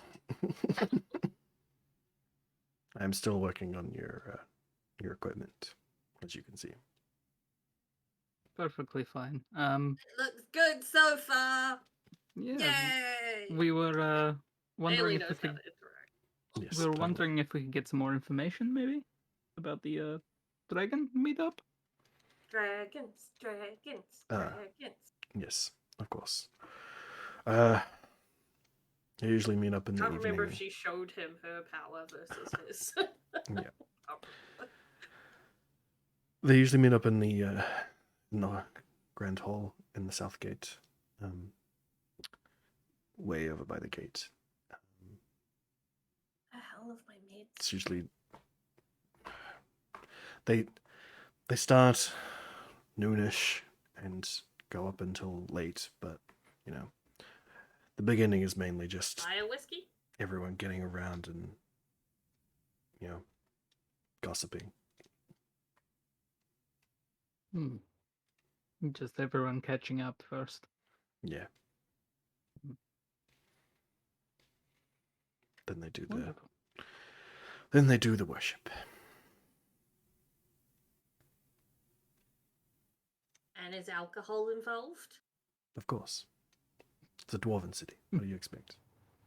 I'm still working on your equipment, as you can see. Perfectly fine. It looks good so far. Yeah, Yay! we were Bailey wondering if knows we how could. to interact. Yes, We were totally. wondering if we could get some more information, maybe, about the dragon meetup. Dragons. Yes, of course. They usually meet up in the Can't evening. remember if she showed him her power versus his. Yeah. Oh. They usually meet up in the Grand Hall in the South Gate, way over by the gate. The hell of my mates. It's usually they start noonish and go up until late, but you know, the beginning is mainly just Fire whiskey? everyone getting around and gossiping. Just everyone catching up first. Yeah. Then they do Wonderful. the worship. And is alcohol involved? Of course. It's a dwarven city. What do you expect?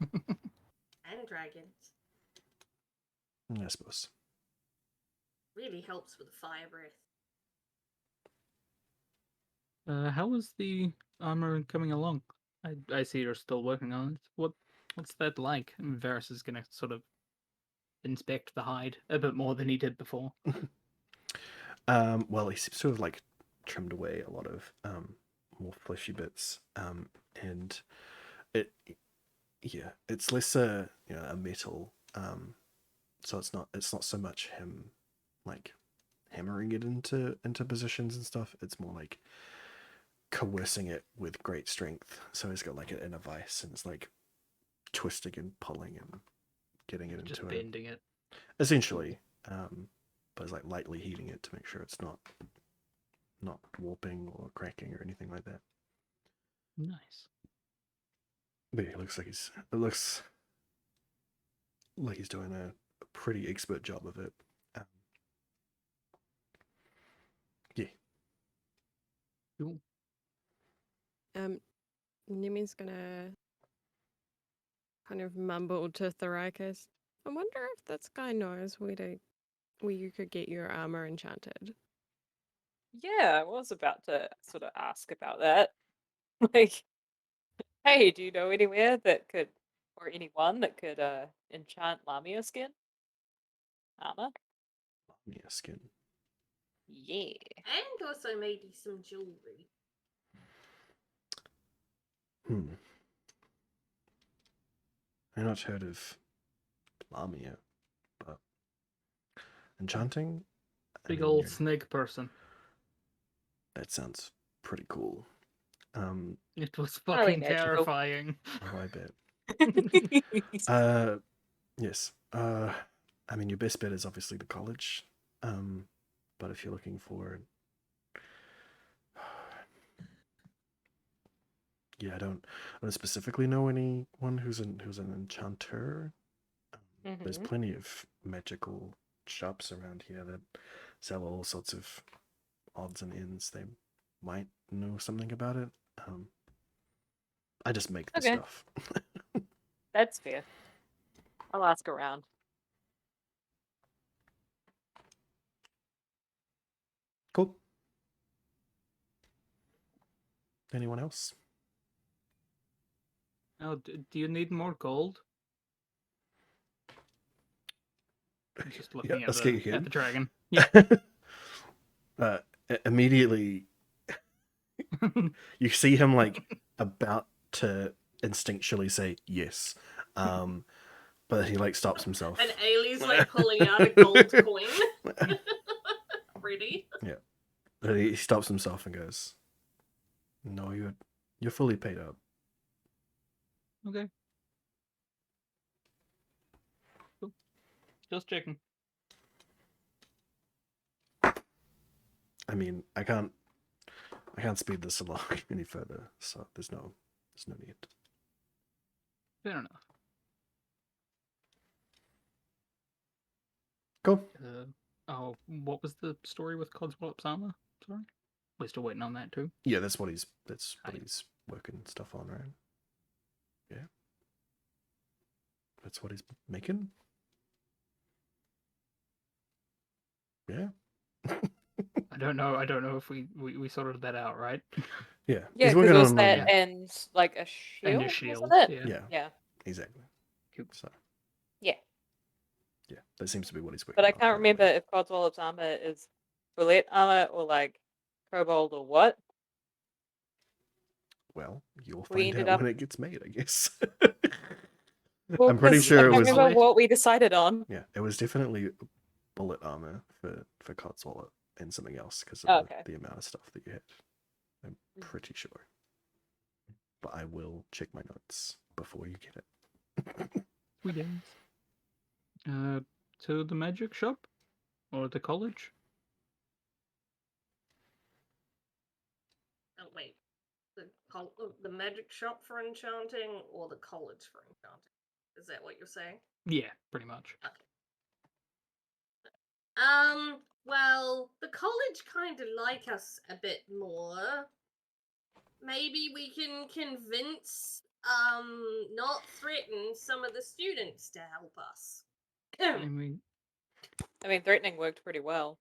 And dragons. I suppose. Really helps with the fire breath. How is the armor coming along? I see you're still working on it. What's that like? Varys is gonna sort of inspect the hide a bit more than he did before. Well, he seems to have like trimmed away a lot of more fleshy bits, and it's less a metal, so it's not so much him like hammering it into positions and stuff. It's more like coercing it with great strength. So he's got like it in a vice, and it's like twisting and pulling and getting it Just into it. bending it. Essentially, but it's like lightly heating it to make sure it's not warping or cracking or anything like that. Nice. But yeah, it looks like he's doing a pretty expert job of it. Yeah. Cool. Nimi's gonna kind of mumble to Thoricus. I wonder if this guy knows where you could get your armor enchanted. Yeah, I was about to sort of ask about that. Like, hey, do you know anywhere that could, or anyone that could enchant Lamia skin armor? Yeah, skin. Yeah. And also maybe some jewelry. I've not heard of Lamia, but enchanting? Big old snake person. That sounds pretty cool. It was Highly fucking magical. terrifying. Oh, I bet. Yes. I mean, your best bet is obviously the college. But if you're looking for, yeah, I don't specifically know anyone who's an enchanter. There's plenty of magical shops around here that sell all sorts of odds and ends. They might know something about it. I just make the stuff. That's fair. I'll ask around. Cool. Anyone else? Oh, do you need more gold? He's just looking Yeah, at, scared the, kid. at the dragon. Immediately, you see him like about to instinctually say yes, but he like stops himself. And Ailey's like pulling out a gold coin. Ready? But he stops himself and goes, "No, you're fully paid up." Okay. Cool. Just checking. I mean, I can't speed this along any further, so there's no need. Fair enough. Cool. What was the story with Codswallop's armor? Sorry, we're still waiting on that too. Yeah, that's what he's Aye. working stuff on, right? Yeah. That's what he's making. Yeah. I don't know if we sorted that out, right? Yeah. Yeah, He's because working it was on that Yeah. and like a shield. And a wasn't shield. it? Yeah. Yeah, Yeah. exactly. Cool. So Yeah. yeah, that seems to be what he's working But I on can't currently. remember if Codswallop's armor is bullet armor or like kobold or what. Well, you'll We find ended out up- when it gets made, I guess. Well, I'm pretty 'cause sure I it can't was. remember Bullet. what we decided on. Yeah, it was definitely bullet armor for Codswallop and something else because of Oh, okay. the amount of stuff that you had. I'm pretty sure. But I will check my notes before you get it. We did. To the magic shop or the college? Oh wait, the magic shop for enchanting or the college for enchanting? Is that what you're saying? Yeah, pretty much. Well, the college kind of like us a bit more. Maybe we can convince, not threaten some of the students to help us. I mean, threatening worked pretty well.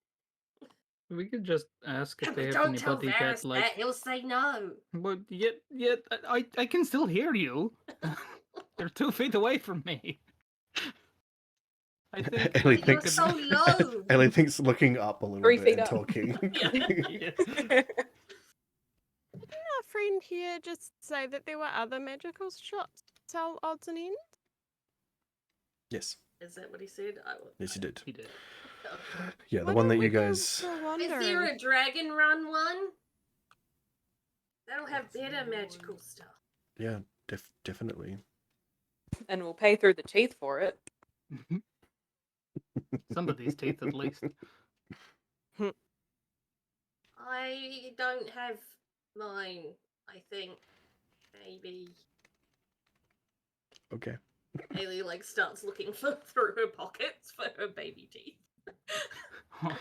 we could just ask if they have Don't tell anybody Varys that like. that, he'll say no. But yet, I can still hear you. They're 2 feet away from me. I think Ellie But you're thinks so low. Ellie thinks looking up a little 3 bit feet and up. talking. yes. Didn't our friend here just say that there were other magical shops to sell odds and ends? Yes. Is that what he said? Yes, you did. He did. Yeah, the Why one that don't you we go guys. for a Is wander there and- a Dragon Run one? That'll have better magical stuff. Yeah, definitely. And we'll pay through the teeth for it. Somebody's teeth, at least. I don't have mine, I think. Maybe. Okay. Ailey like starts looking through her pockets for her baby teeth. I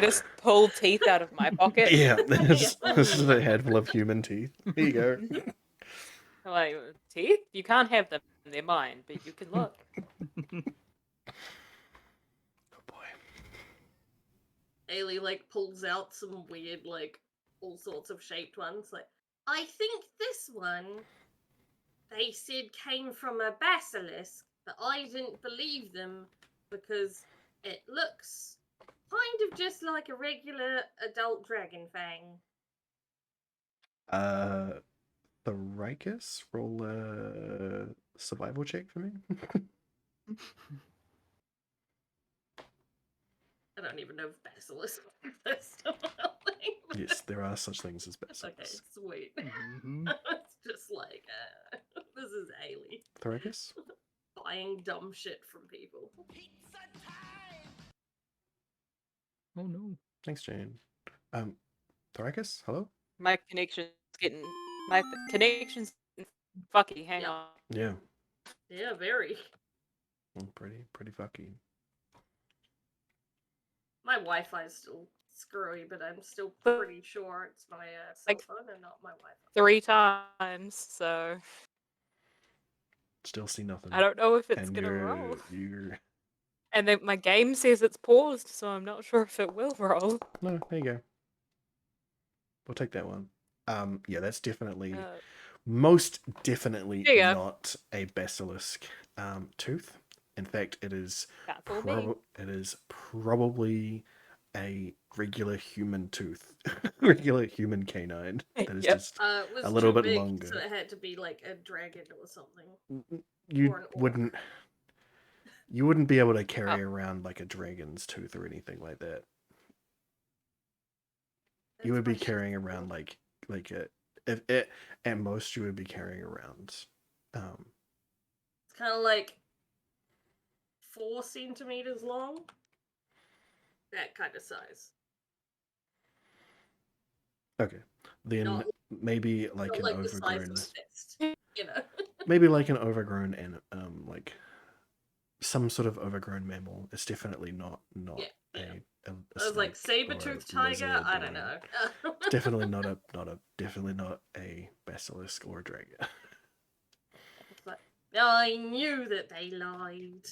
just pull teeth out of my pocket. Yeah, this is a handful of human teeth. Here you go. I'm like, teeth? You can't have them. They're mine, but you can look. Oh boy. Ailey like pulls out some weird like all sorts of shaped ones. Like, I think this one they said came from a basilisk, but I didn't believe them because it looks kind of just like a regular adult dragon fang. Thoricus, roll a survival check for me. I don't even know if basilisk exists. or something. Yes, there are such things as Okay, basilisks. sweet. Mhm. It's just like, this is Ailey Thoricus? buying dumb shit from people. Oh no. Thanks, Jane. Thoricus, hello? My connection's getting fucky. Hang Yep. on. Yeah, Yeah, very. pretty fucky. My Wi-Fi is still screwy, but I'm still pretty sure it's my cell Like- phone and not my Wi-Fi. 3 times, so Still see nothing. I don't know if it's and gonna roll. you're And then my game says it's paused, so I'm not sure if it will roll. no, there you go. We'll take that one. Yeah, that's definitely most definitely There you go. not a basilisk tooth. In fact, it is Can't fool me. probably a regular human tooth, regular human canine that is Yep. just It was a little too bit big, longer. so it had to be like a dragon or something. You or an orc. wouldn't be able to carry Oh. around like a dragon's tooth or anything like that. You That's would be why she's carrying cool. around like a if it at most you would be carrying around It's kind of like 4 centimeters long. That kind of size. okay. Then Not, maybe like not an like the size overgrown of a fist. You know. maybe like an overgrown and like some sort of overgrown mammal. It's definitely not Yeah. a I was like snake or a saber-toothed tiger. lizard I don't or- know. It's definitely definitely not a basilisk or a dragon. It's like, I knew that they lied.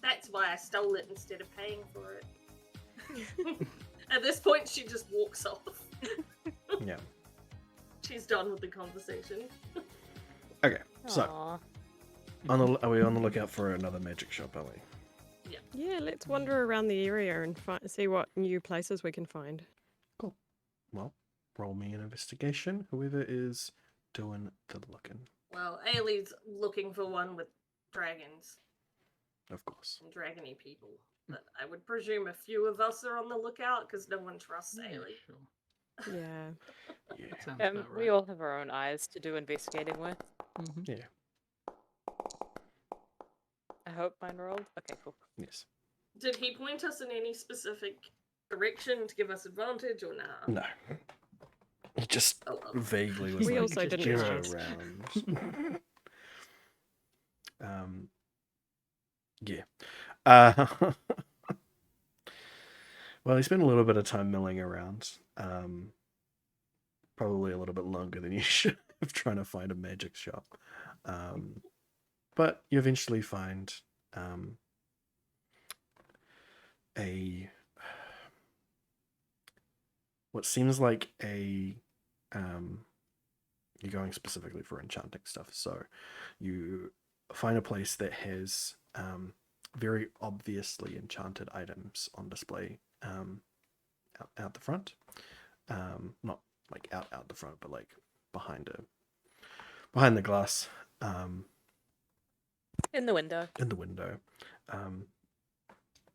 That's why I stole it instead of paying for it. At this point, she just walks off. Yeah. She's done with the conversation. Okay. So Aw. are we on the lookout for another magic shop? Are we? Yeah, let's wander around the area and see what new places we can find. Cool. Well, roll me an investigation. Whoever is doing the looking, Well, Ailey's looking for one with dragons of course. and dragony people. But I would presume a few of us are on the lookout because no one trusts Yeah, Ailey. sure. Yeah. Yeah. That sounds about right. We all have our own eyes to do investigating with. Mhm. Yeah. I hope mine rolled. Okay, cool. Yes. Did he point us in any specific direction to give us advantage or nah? No. He just Oh, well. vaguely was We like, also didn't "You're ask." around. Yeah. Well, he spent a little bit of time milling around. Probably a little bit longer than you should have trying to find a magic shop. But you eventually find a what seems like a you're going specifically for enchanting stuff, so you find a place that has very obviously enchanted items on display out the front, not like out the front, but like behind the glass, In the window. in the window.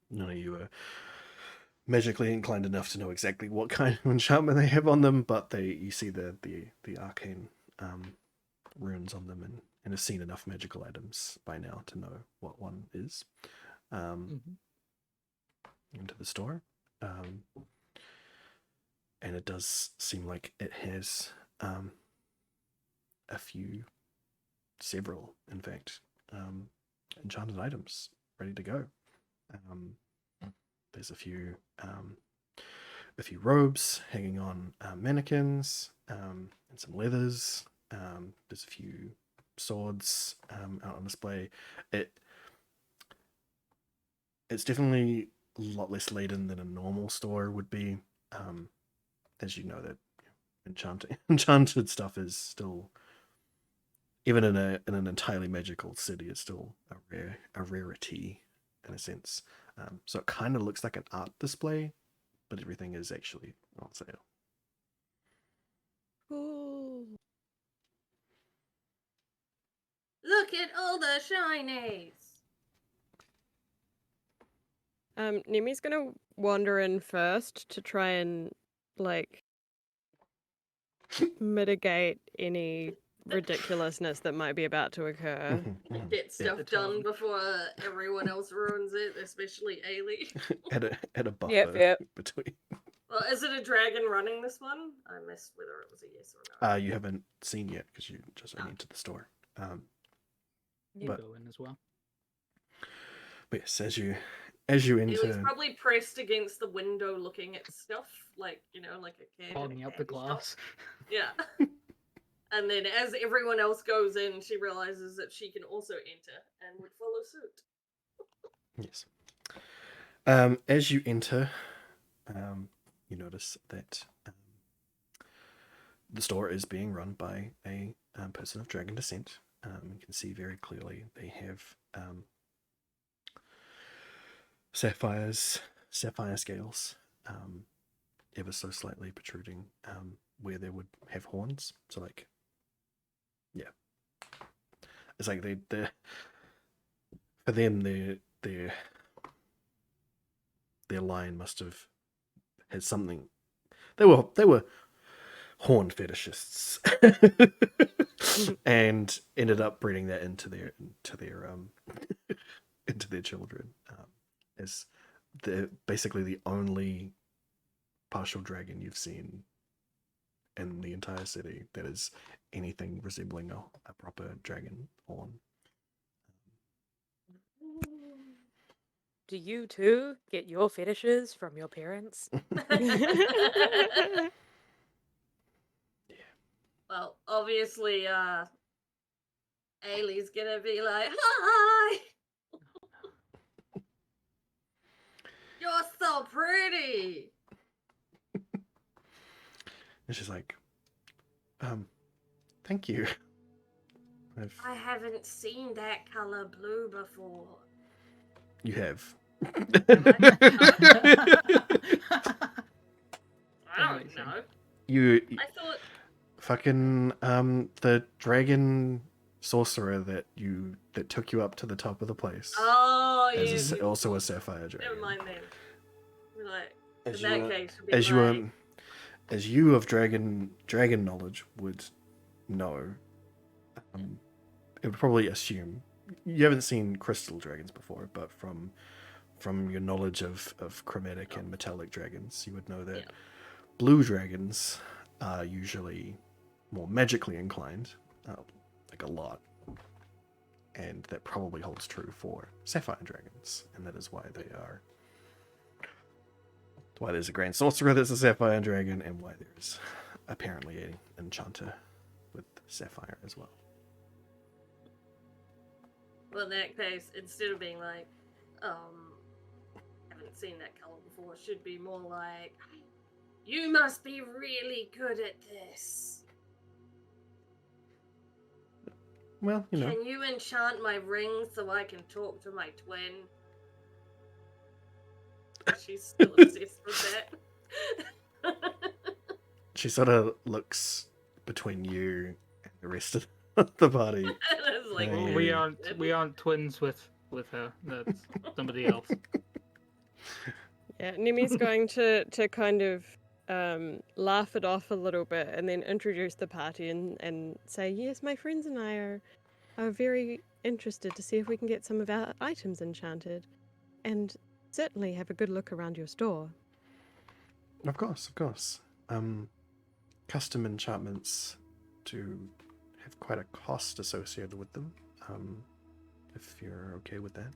None of you are magically inclined enough to know exactly what kind of enchantment they have on them, but you see the arcane runes on them and have seen enough magical items by now to know what one is. Into the store, and it does seem like it has several, in fact, enchanted items ready to go. There's a few robes hanging on mannequins, and some leathers. There's a few swords out on display. It's definitely a lot less laden than a normal store would be, as you know that enchanted stuff is still, even in an entirely magical city, it's still a rarity in a sense. So it kind of looks like an art display, but everything is actually on sale. Cool. Look at all the shinies! Nimi's gonna wander in first to try and like mitigate any ridiculousness that might be about to occur. Get stuff The done tone. before everyone else ruins it, especially Ailey. at a buffer Yep. between. Well, is it a dragon running this one? I missed whether it was a yes or no. You haven't seen yet because you just went into the store. You But- go in as well. But yes, as you enter, Ailey's probably pressed against the window looking at stuff, like, like a kid. in a Hogging up the candy shop. glass. Yeah. And then as everyone else goes in, she realizes that she can also enter and would follow suit. yes. As you enter, you notice that the store is being run by a person of dragon descent. You can see very clearly they have sapphire scales, ever so slightly protruding, where they would have horns. So like, yeah, it's like they for them their line must have had something. They were horn fetishists, and ended up breeding that into their into their children, as they're basically the only partial dragon you've seen in the entire city that is anything resembling a proper dragon horn. Do you too get your fetishes from your parents? Well, obviously, Ailey's gonna be like, "Hi, you're so pretty." And she's like, thank you. I haven't seen that color blue before. You have. I don't Amazing. know. You I thought fucking the dragon sorcerer that took you up to the top of the place. Oh, yeah. As also a sapphire dragon. Never mind then. We're like, As in you that were- case, we'd be as you like, as you of dragon knowledge would know, it would probably assume you haven't seen crystal dragons before, but from your knowledge of chromatic and metallic dragons, you would know that Yeah. blue dragons are usually more magically inclined, like a lot, and that probably holds true for sapphire dragons, and that is why why there's a grand sorcerer that's a sapphire dragon, and why there's apparently an enchanter with sapphire as well. well, in that case, instead of being like, haven't seen that color before, it should be more like, you must be really good at this. Well, you know, Can you enchant my ring so I can talk to my twin? She's still obsessed with that. she sort of looks between you and the rest of the party. And it's like, Well, We Yeah. aren't twins with her. That's somebody else. Yeah, Nimi's going to kind of laugh it off a little bit and then introduce the party and say, yes, my friends and I are very interested to see if we can get some of our items enchanted. And certainly have a good look around your store. Of course. Custom enchantments do have quite a cost associated with them. If you're okay with that.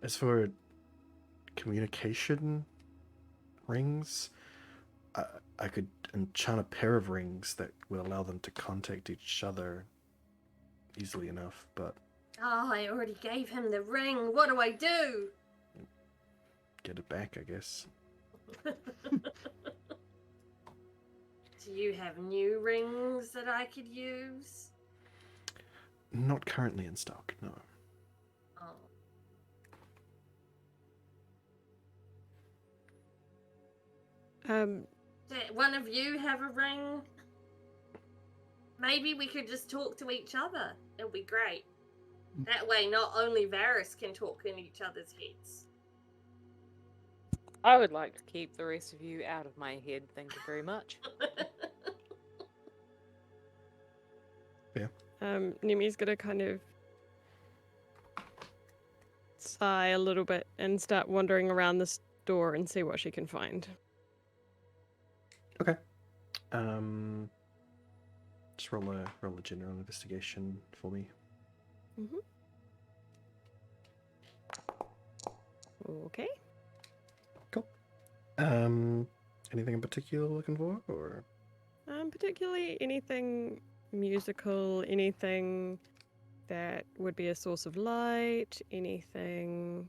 As for communication rings, I could enchant a pair of rings that would allow them to contact each other easily enough, but oh, I already gave him the ring. What do I do? get it back, I guess. Do you have new rings that I could use? Not currently in stock, no. Oh. Does one of you have a ring? Maybe we could just talk to each other. It'll be great. That way, not only Varys can talk in each other's heads. I would like to keep the rest of you out of my head, thank you very much. Nimi's gonna kind of sigh a little bit and start wandering around the store and see what she can find. Okay. Just roll a general investigation for me. Okay. Cool. Anything in particular looking for, or? Particularly anything musical, anything that would be a source of light, anything.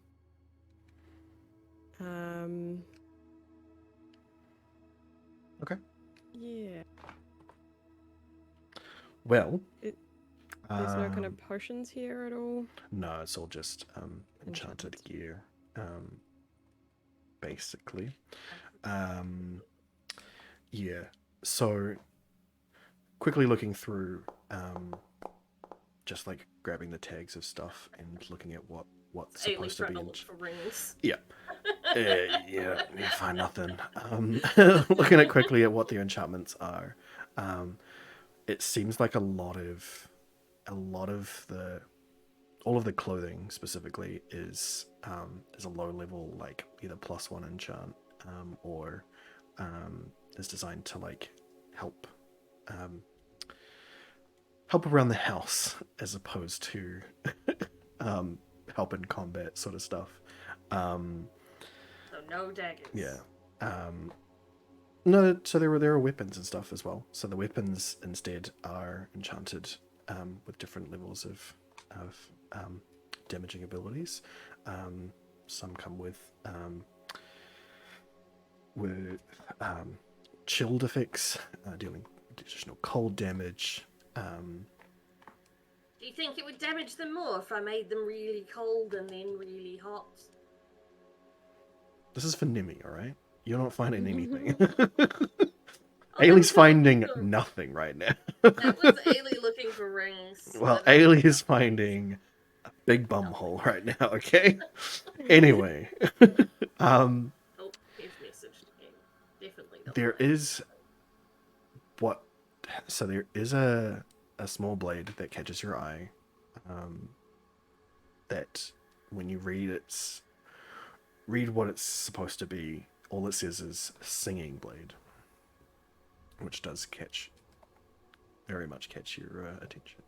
Okay. Yeah. Well, It- There's no kind of Um, potions here at all. No, it's all just enchanted Enchantments. gear, basically. Um, yeah. So quickly looking through, just like grabbing the tags of stuff and looking at what's Ailey supposed to trying be. to look for rings. Yeah. Yeah, you find nothing. Looking at quickly at what the enchantments are, it seems like a lot of the all of the clothing specifically is a low level, like either +1 enchant, or is designed to like help help around the house as opposed to help in combat sort of stuff. So no daggers. Yeah. No, so there are weapons and stuff as well. So the weapons instead are enchanted with different levels of damaging abilities. Some come with chilled effects, dealing additional cold damage. Do you think it would damage them more if I made them really cold and then really hot? This is for Nimi, all right? You're not finding anything. Oh, Ailey's that was finding awesome. nothing right now. That was Ailey looking for rings. Well, That was- Ailey is finding a big bumhole right now, okay? Anyway, Oh, he's messaged again. Definitely not there mine. is so there is a small blade that catches your eye, that when you read what it's supposed to be, all it says is singing blade, which does very much catch your attention.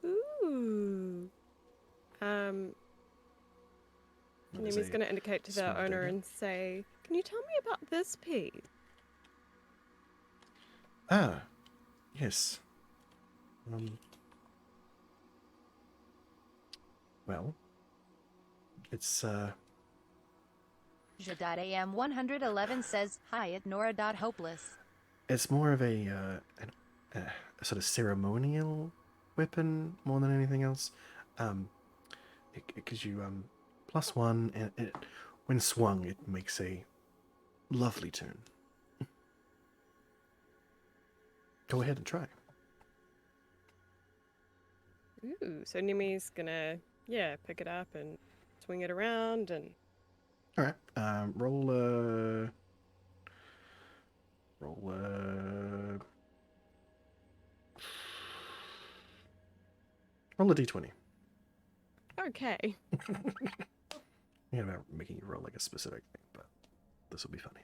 Ooh. What is Nemi's a going to indicate to the small owner dagger? and say, "Can you tell me about this piece?" Ah, yes. Well, it's Jadam111 says, hi at Nora.hopeless. it's more of a sort of ceremonial weapon more than anything else. It gives you +1, and when swung, it makes a lovely tune. Go ahead and try. Ooh, so Nemi's going to, pick it up and swing it around and... All right. Roll a d20. Okay. Yeah, about making you roll like a specific thing, but this will be funny.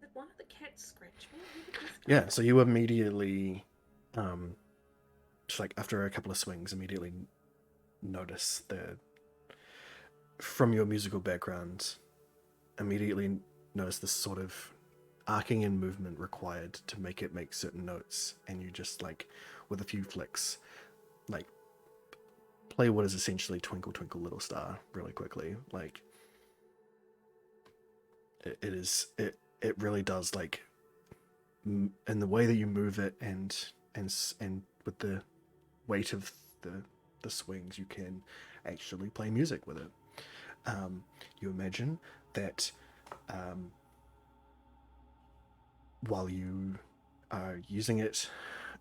Did one of the cats scratch me? Who did this Yeah, guy- so you immediately, just like after a couple of swings, immediately notice from your musical background, immediately notice this sort of arcing in movement required to make it make certain notes, and you just like, with a few flicks, like play what is essentially Twinkle Twinkle Little Star really quickly. Like it really does, like, in the way that you move it and with the weight of the swings, you can actually play music with it. You imagine that while you are using it,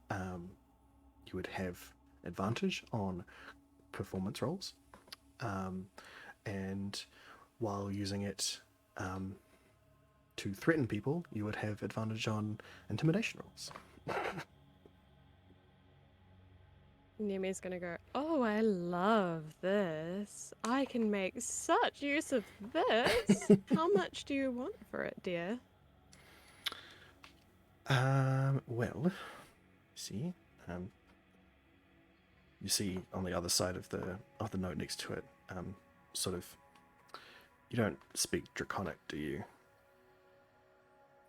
you would have advantage on performance rolls, and while using it to threaten people, you would have advantage on intimidation rolls. Nemi's going to go, "Oh, I love this. I can make such use of this. How much do you want for it, dear?" Well, see, you see on the other side of the note next to it, sort of, you don't speak Draconic, do you?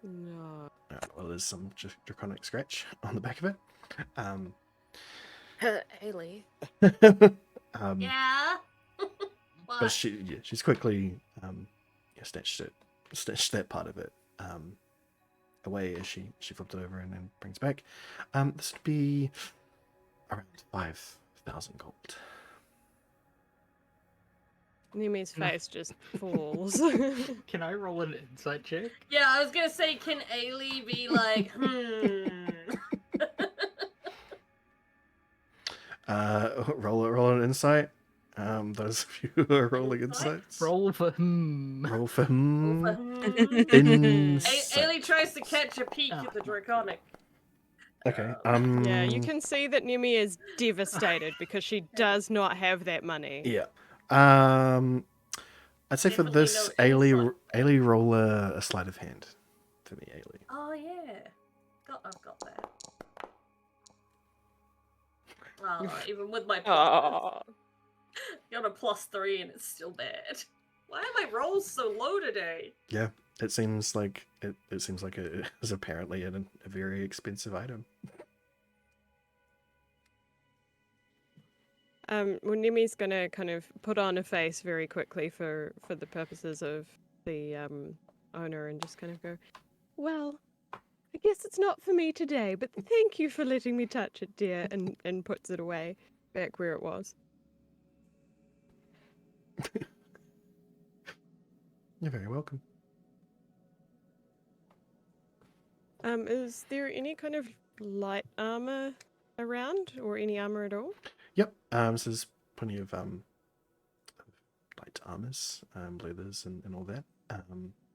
No. Well, there's some Draconic scratch on the back of it. Haley. Yeah. But What? she's quickly snatched that part of it, away as she flipped it over and then brings back. This would be around 5,000 gold. Nimi's face just falls. Can I roll an insight check? Yeah, I was gonna say, can Ailey be like, Roll an insight. Those of you who are rolling insights. Roll for hmm. Roll for Ailey insight. tries to catch a peek at the draconic. Okay. Yeah, you can see that Nimi is devastated because she does not have that money. Yeah. I'd say for Definitely this, no insight. Ailey, roll a sleight of hand for me, Ailey. Oh yeah, I've got that. Oh, even with my Aw. got a +3 and it's still bad. Why are my rolls so low today? Yeah, it seems like it is apparently a very expensive item. Well, Nimi's gonna kind of put on a face very quickly for the purposes of the owner and just kind of go, well, I guess it's not for me today, but thank you for letting me touch it, dear, and puts it away back where it was. You're very welcome. Is there any kind of light armor around, or any armor at all? Yep. So there's plenty of light armors, leathers, and all that.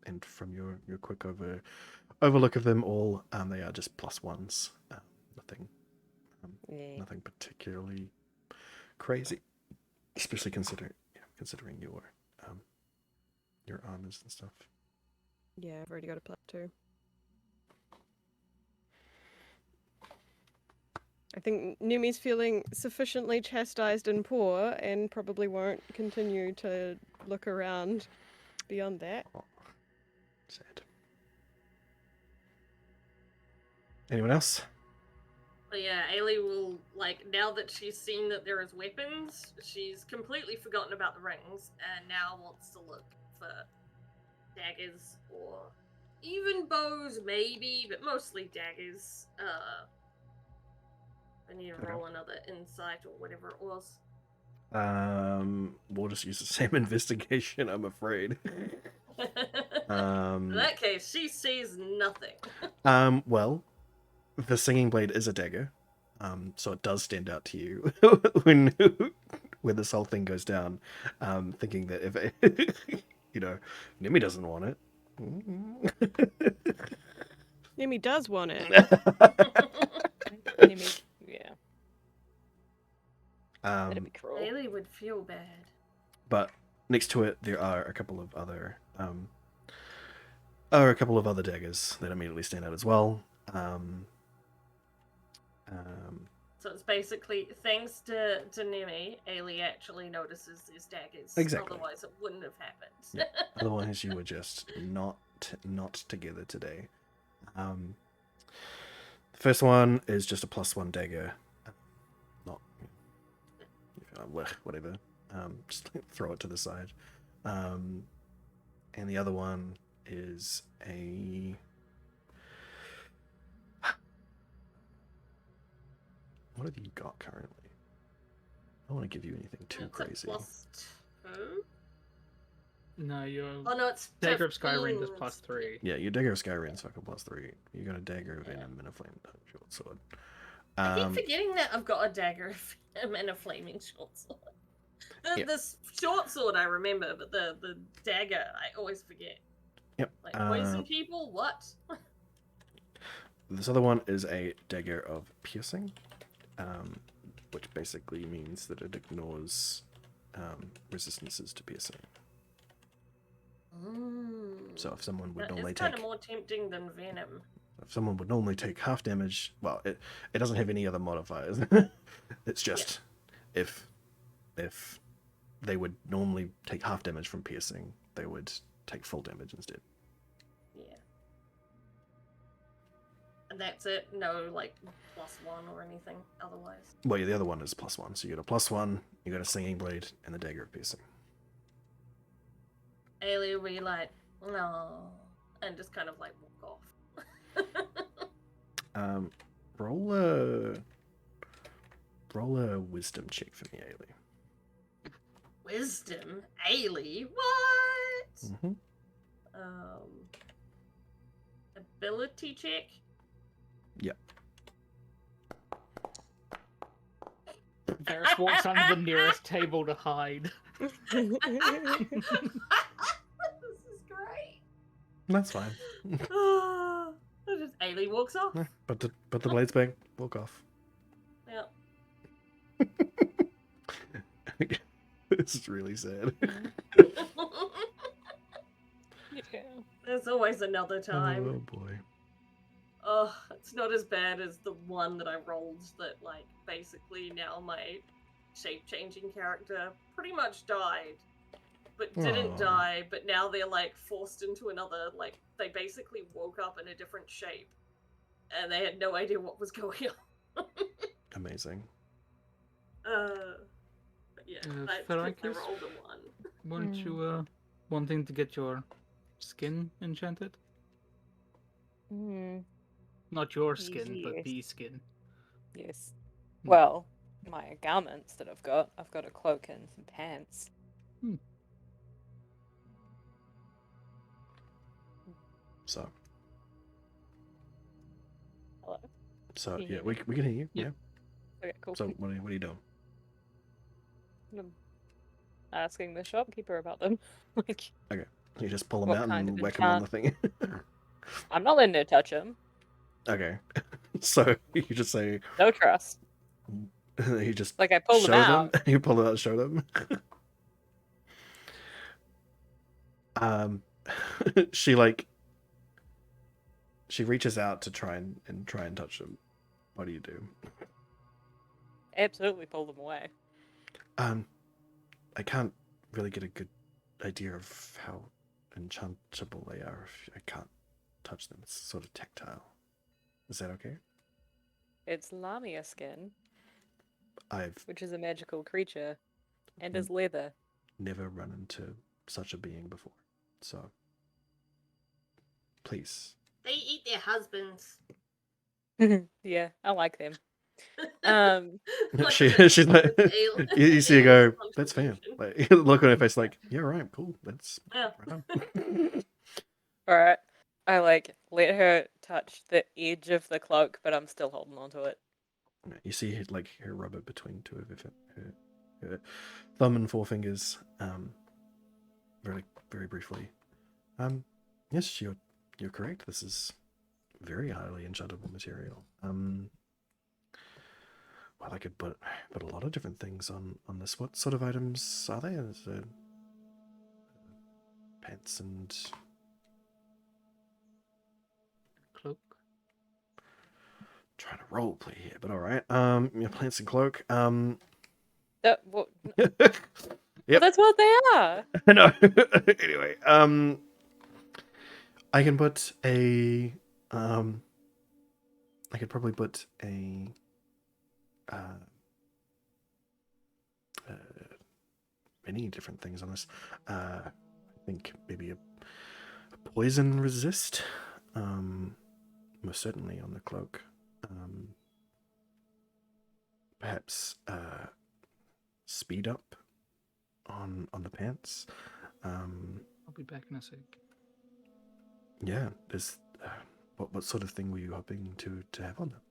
And from your quick overlook of them all, they are just +1s. Nothing. Yeah. Nothing particularly crazy, especially considering your armors and stuff. Yeah, I've already got a +2. I think Nimi's feeling sufficiently chastised and poor and probably won't continue to look around beyond that. Oh, sad. Anyone else? But yeah, Ailey will, like, now that she's seen that there is weapons, she's completely forgotten about the rings and now wants to look for daggers or even bows, maybe, but mostly daggers. I need to roll another insight or whatever it was. We'll just use the same investigation, I'm afraid. In that case, she sees nothing. Well, the singing blade is a dagger, so it does stand out to you when this whole thing goes down. Thinking that if Nimi doesn't want it. Nimi does want it. Nimi, yeah, that'd be cruel. Ailey would feel bad. But next to it, there are a couple of other daggers that immediately stand out as well. So it's basically, thanks to Nimi, Ailey actually notices these daggers. Exactly. Otherwise it wouldn't have happened. Yeah. Otherwise, you were just not together today. The first one is just a +1 dagger. Not whatever. Just throw it to the side. And the other one is a. What have you got currently? I don't want to give you anything too It's crazy. a +2? No, your Oh no, it's Dagger of Skyrim is 15. +3. Yeah, your dagger of Skyrim's fucking +3. You got a dagger of Venom and a flame short sword. I keep forgetting that I've got a dagger of Venom and a flaming short sword. This short sword I remember, but the dagger I always forget. Yep. Like poison people? What? This other one is a dagger of piercing, which basically means that it ignores resistances to piercing. So if someone would normally it's kind take, of more tempting than Venom. if someone would normally take half damage, well, it doesn't have any other modifiers. It's just if they would normally take half damage from piercing, they would take full damage instead. Yeah. And that's it? No, like, +1 or anything otherwise? Well, yeah, the other one is +1. So you got a +1, you got a singing blade, and the dagger of piercing. Ailey will be like, no, and just kind of like walk off. Roll a wisdom check for me, Ailey. Wisdom, Ailey, what? Mm-hmm. Ability check. Yep. Varys walks under the nearest table to hide. This is great. That's fine. Just Ailey walks off. Yeah, but the blades back. Walk off. Yep. This is really sad. Yeah. There's always another time. Oh boy. Oh, it's not as bad as the one that I rolled that, like, basically now my shape-changing character pretty much died. But didn't Aw. die, but now they're, like, forced into another, like, they basically woke up in a different shape. And they had no idea what was going on. Amazing. But yeah, that's because I Theraikis? rolled a 1. Weren't you wanting to get your skin enchanted? Hmm. Not your skin, but Yes. the skin. Yes. Hmm. Well, my garments that I've got a cloak and some pants. So Hello. So Can you yeah, hear we me? can hear you. Yeah. Yeah. Okay, cool. So what are you doing? I'm asking the shopkeeper about them. Like, You just pull them What out kind and of whack them on the thing. I'm not letting her touch them. Okay. So you just say No trust. you just Like I pull them show out. them. You pull them out and show them. she reaches out to try and touch them. What do you do? Absolutely pull them away. I can't really get a good idea of how enchantable they are if I can't touch them. It's sort of tactile. Is that okay? It's Lamia skin, I've which is a magical creature, and is leather. never run into such a being before. So please. They eat their husbands. Yeah, I like them. Like She, the she's like, alien- you see her alien go, that's fair. contribution. Like, look on her face like, yeah, right, cool. That's Yeah. right on. Alright. I like let her touch the edge of the cloak, but I'm still holding onto it. You see like her rub it between two of her thumb and forefingers, very very briefly. Yes, you're correct. This is very highly enchantable material. Well, I could put a lot of different things on this. What sort of items are they? Is it pants and Cloak. trying to role play here, but all right. Your pants and cloak. Well, Yep. that's what they are. No. Anyway, I can put a I could probably put a many different things on this. I think maybe a poison resist. Most certainly on the cloak. Perhaps speed up on the pants. I'll be back in a sec. Yeah, there's what sort of thing were you hoping to have on them?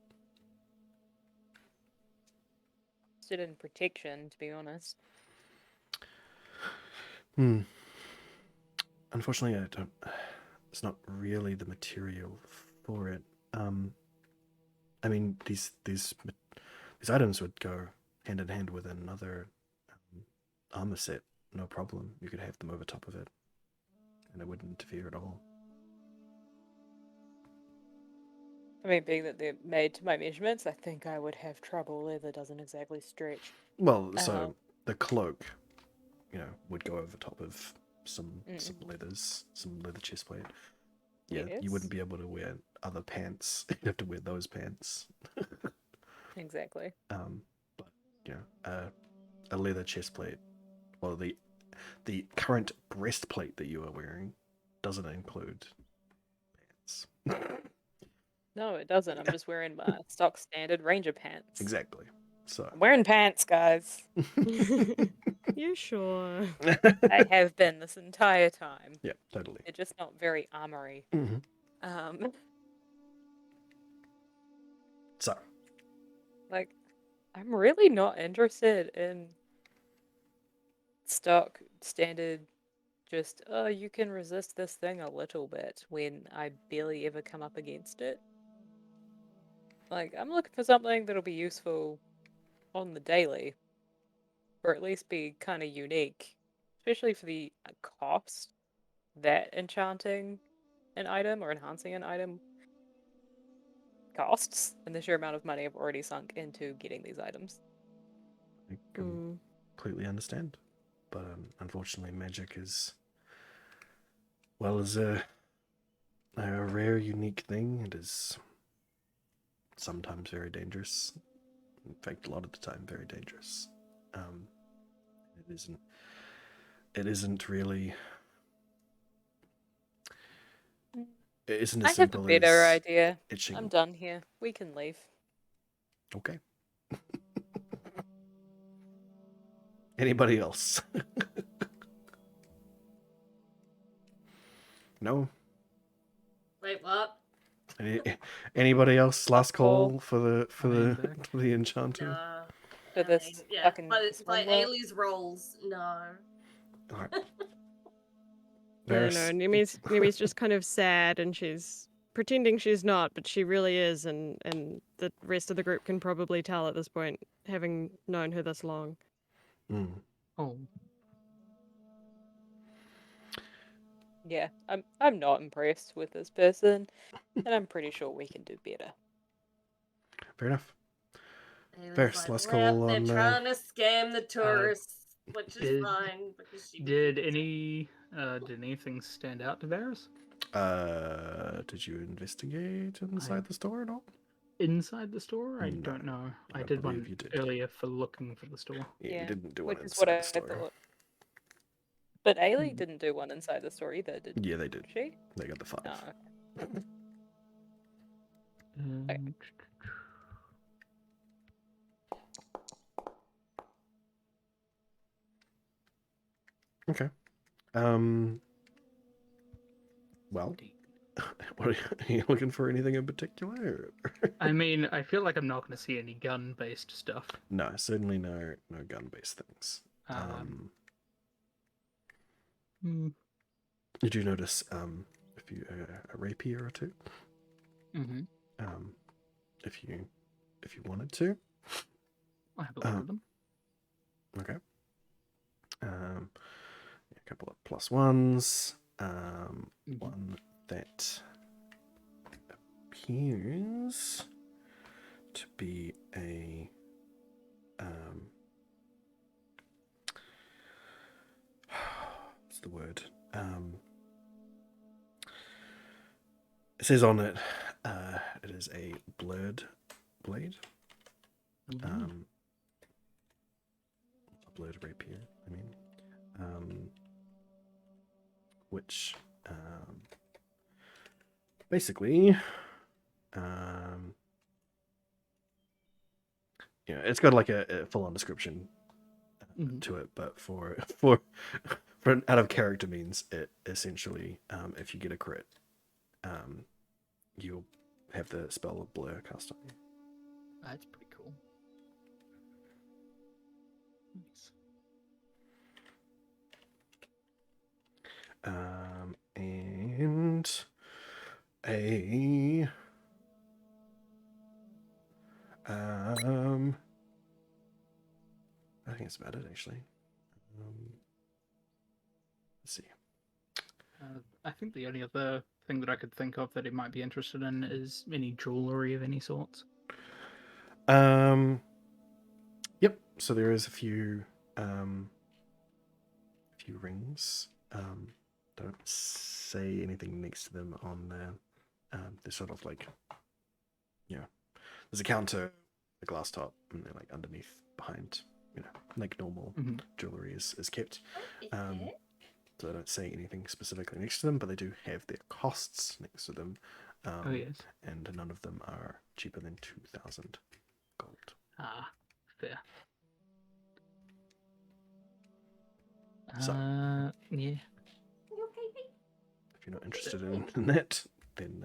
Stood in protection, to be honest. Unfortunately, I don't. It's not really the material for it. I mean, these items would go hand in hand with another armor set, no problem. You could have them over top of it, and it wouldn't interfere at all. I mean, being that they're made to my measurements, I think I would have trouble. Leather doesn't exactly stretch. Well, so the cloak, would go over top of some leather chest plate. Yeah, you Yes. wouldn't be able to wear other pants. You'd have to wear those pants. Exactly. But a leather chest plate, well, the current breastplate that you are wearing doesn't include pants. No, it doesn't. I'm just wearing my stock standard ranger pants. Exactly. So. I'm wearing pants, guys. You sure? I have been this entire time. Yeah, totally. They're just not very armory. Mhm. So. Like, I'm really not interested in stock standard. Just, oh, you can resist this thing a little bit when I barely ever come up against it. Like, I'm looking for something that'll be useful on the daily, or at least be kind of unique, especially for the cost that enchanting an item or enhancing an item costs, and the sheer amount of money I've already sunk into getting these items. I completely understand. But unfortunately, magic is, well, as a rare, unique thing. It is sometimes very dangerous. In fact, a lot of the time, very dangerous. It isn't really. It isn't as I have a simple better as idea. itching. I'm done here. We can leave. Okay. Anybody else? No. Wait, what? Anybody else? Last call for the I am back. for the enchanter. No. For I this mean, yeah, fucking but it's by slumlord. Ailey's rolls. No. All right. I don't Varys. know. Nimi's just kind of sad, and she's pretending she's not, but she really is, and the rest of the group can probably tell at this point, having known her this long. Mm. Oh, Yeah, I'm not impressed with this person, and I'm pretty sure we can do better. Fair enough. Ailey's Varys, like, last "Well, call they're on. trying to scam the tourists, which is did- fine because she did anything stand out to Varys? Did you investigate inside the store at all? Inside the store? I No, don't know. I don't did believe one you did. earlier for looking for the store. Yeah, you didn't do one which is what inside I the store. thought. But Ailey didn't do one inside the store either, did Yeah, they did. she? They got the 5. Oh, okay. Okay. Well, what are you looking for? Anything in particular? I mean, I feel like I'm not going to see any gun-based stuff. No, certainly no gun-based things. Did you notice a rapier or two? Mm-hmm. If you wanted to. I have a lot of them. Okay. A couple of +1s. One that appears to be a what's the word? It says on it, it is a blurred blade. A blurred rapier, I mean. Which basically it's got like a full-on description to it, but for an out of character means it essentially if you get a crit, you'll have the spell of blur cast on you. That's pretty cool. Nice. And I think that's about it actually. Let's see. I think the only other thing that I could think of that he might be interested in is any jewelry of any sorts. Yep. So there is a few rings. Don't say anything next to them on there. They're sort of like, there's a counter, a glass top, and they're like underneath, behind, like normal jewelry is kept. So I don't say anything specifically next to them, but they do have their costs next to them. Oh yes. And none of them are cheaper than 2,000 gold. Ah, fair. So- Yeah. You okay, Pete? If you're not interested in that, then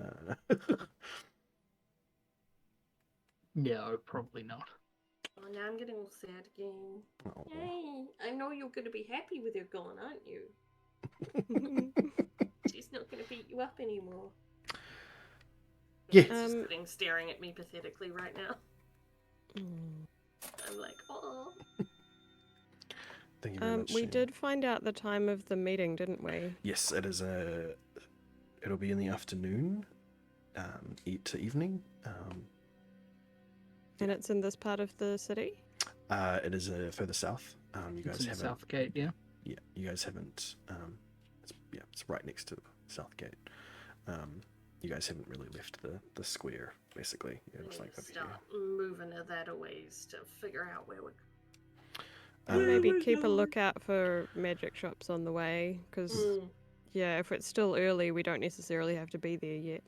No, probably not. Oh, now I'm getting all sad again. oh. Yay! I know you're gonna be happy with her gone, aren't you? She's not gonna beat you up anymore. Yeah. She's just sitting staring at me pathetically right now. I'm like, oh. Thank you very much. We did find out the time of the meeting, didn't we? Yes, it is it'll be in the afternoon, to evening. And it's in this part of the city? It is further south. You guys It's in the haven't. South Gate, yeah. Yeah, you guys haven't. It's right next to the South Gate. You guys haven't really left the square, basically. It looks like over Start here. moving her that a ways to figure out where we're. Maybe keep a lookout for magic shops on the way, because yeah, if it's still early, we don't necessarily have to be there yet.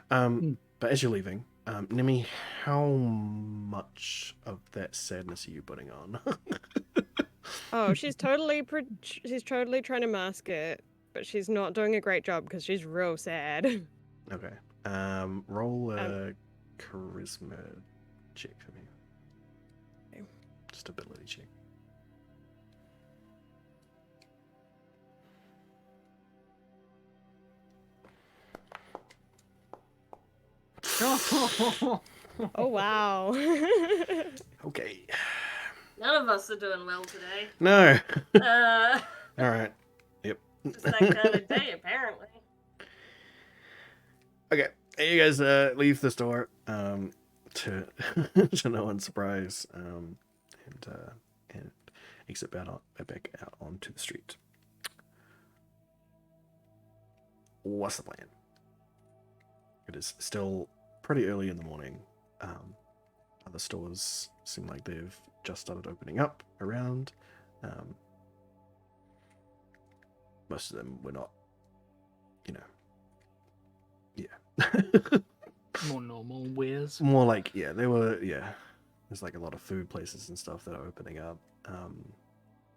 But as you're leaving, Nimi, how much of that sadness are you putting on? Oh, she's totally trying to mask it, but she's not doing a great job because she's real sad. Okay. Roll a charisma check for me. Okay. Stability check. Oh wow. Okay. None of us are doing well today. No. Uh, All right. Yep. just that kind of day, apparently. Okay. You guys leave the store to to no one's surprise, and exit back out onto the street. What's the plan? It is still pretty early in the morning. Other stores seem like they've just started opening up around. Most of them were not, More normal wares. more like, they were, there's like a lot of food places and stuff that are opening up.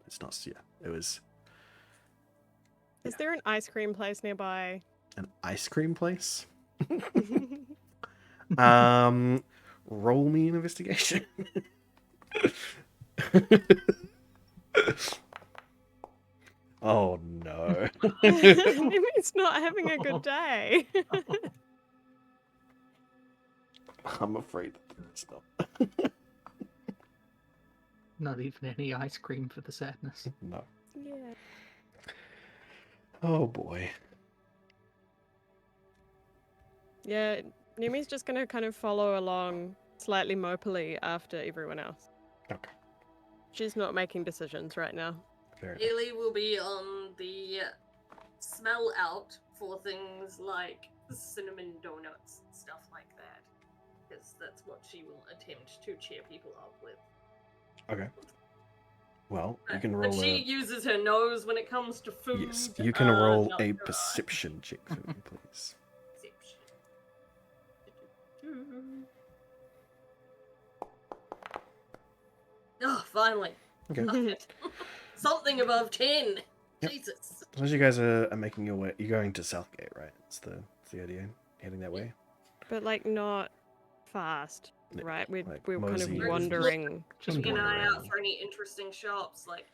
It's not, it was Is there an ice cream place nearby? an ice cream place. Roll me an investigation. Oh no. Nimi's not having a good day. I'm afraid that it's not. Not even any ice cream for the sadness. No. Yeah. Oh boy. Yeah, Nimi's just gonna kind of follow along slightly mopily after everyone else. Okay. She's not making decisions right now. Fair enough. Haley will be on the smell out for things like cinnamon donuts and stuff like that. Because that's what she will attempt to cheer people up with. Okay. Well, you can But roll she a... uses her nose when it comes to food. Yes, you can roll not a her perception check for me, please. perception. Oh, finally. Okay. Fuck it. Something above 10. Yep. Jesus. So as you guys are making your way, you're going to Southgate, right? It's the idea, heading that way. But like not fast, Yeah, right? We're like kind of mosey. wandering. Just Keeping an eye wandering. out for any interesting shops. Like,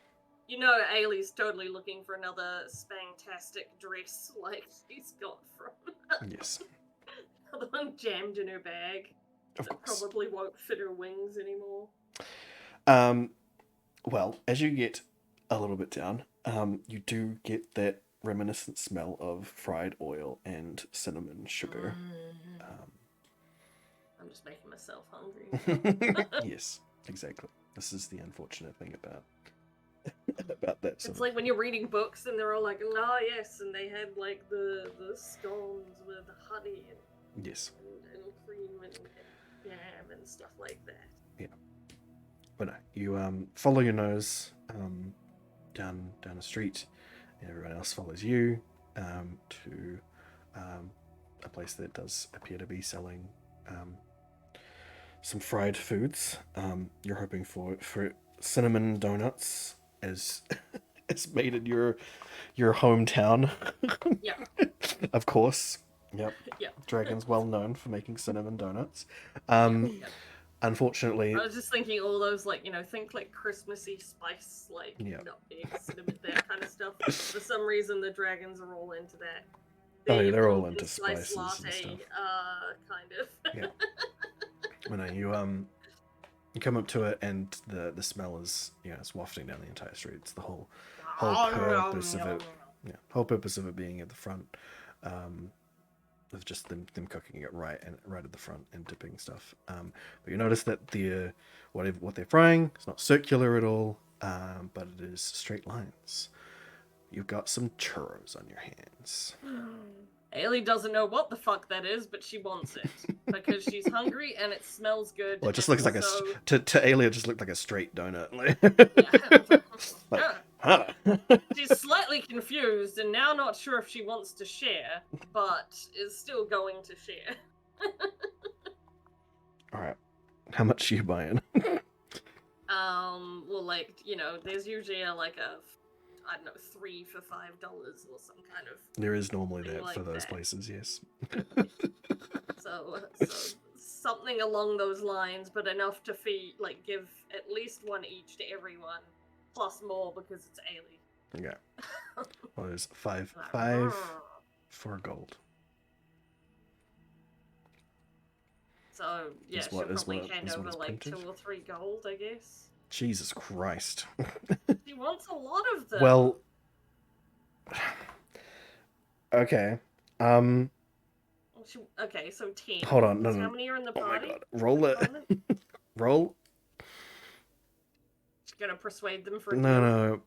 you know, Ailey's totally looking for another spantastic dress like she's got from Yes, the one jammed in her bag. of That course. probably won't fit her wings anymore. Well, as you get a little bit down, you do get that reminiscent smell of fried oil and cinnamon sugar. I'm just making myself hungry. Yes, exactly. This is the unfortunate thing about about that. It's like when you're reading books and they're all like, oh yes, and they had like the scones with honey Yes, and cream and jam and stuff like that. but no, you follow your nose down a street, and everyone else follows you to a place that does appear to be selling some fried foods. You're hoping for cinnamon donuts as as made in your hometown. Yeah. Of course. Yep. Yeah. Dragon's well known for making cinnamon donuts. Yeah. Unfortunately, I was just thinking all those, like, think like Christmassy spice, like Yeah. nutmeg, cinnamon, that kind of stuff. For some reason, the dragons are all into that. Oh, yeah, The they're all pumpkin into spice spices and latte, stuff. kind of. Yeah. I know you come up to it and the smell is it's wafting down the entire street. It's the whole purpose of it. Yeah, whole purpose of it being at the front, of just them cooking it right at the front and dipping stuff. But you notice that the what they're frying is not circular at all, but it is straight lines. You've got some churros on your hands. Ailey doesn't know what the fuck that is, but she wants it because she's hungry and it smells good. Well, it just and looks like also- to Ailey, it just looked like a straight donut. Like, Yeah. huh? She's slightly confused and now not sure if she wants to share, but is still going to share. All right, how much are you buying? Well, like, there's usually I don't know, 3 for $5 or some kind of. There is normally Something that like for those that. places, yes. So something along those lines, but enough to give at least one each to everyone, plus more because it's Ailey. Okay. Well, there's five for gold. So yeah, Is she'll what- is probably what- hand is what over is like printed? 2 or 3 gold, I guess. Jesus Christ. She wants a lot of them. Well, okay. Okay, so 10. Hold on, no, So no. how many are in the Oh my party? god. Roll it. Roll. She's gonna persuade them for a deal. No.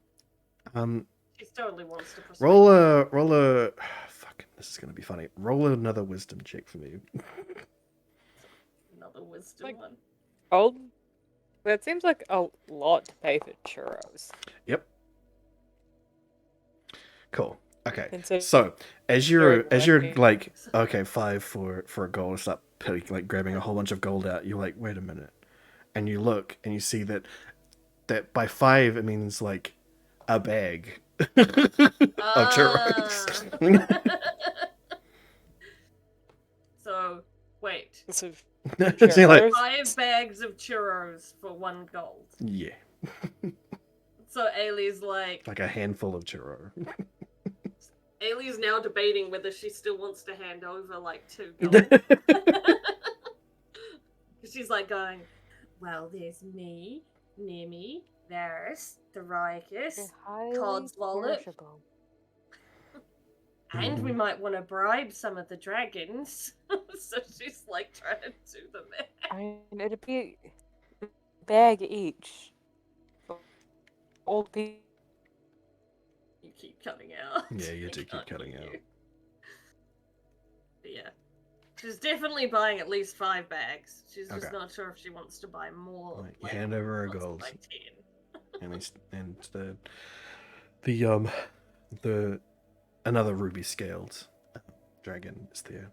She totally wants to persuade Roll them. a. Fuck. This is gonna be funny. Roll another wisdom check for me. Another wisdom Like- one. Oh, that seems like a lot to pay for churros. Yep. Cool. Okay. And so- So as you're Very like, okay, 5 for a gold, start like grabbing a whole bunch of gold out. You're like, wait a minute, and you look and you see that by 5 it means like a bag of churros. So wait, This is So you're like, churros? 5 bags of churros for 1 gold. yeah, So Ailey's like a handful of churro. Ailey's now debating whether she still wants to hand over like 2 gold. She's like going, well, there's me, Nimmy, there's Tharicus, Codswallop, and we might want to bribe some of the dragons. So she's like trying to do the math. I mean, it'd be a bag each. For all people. You keep cutting out. Yeah, you I do keep can't cutting hear out. you. But yeah. She's definitely buying at least 5 bags. She's just Okay. not sure if she wants to buy more. Right, you hand over a wants to gold. buy 10. and the another ruby scaled dragon is there,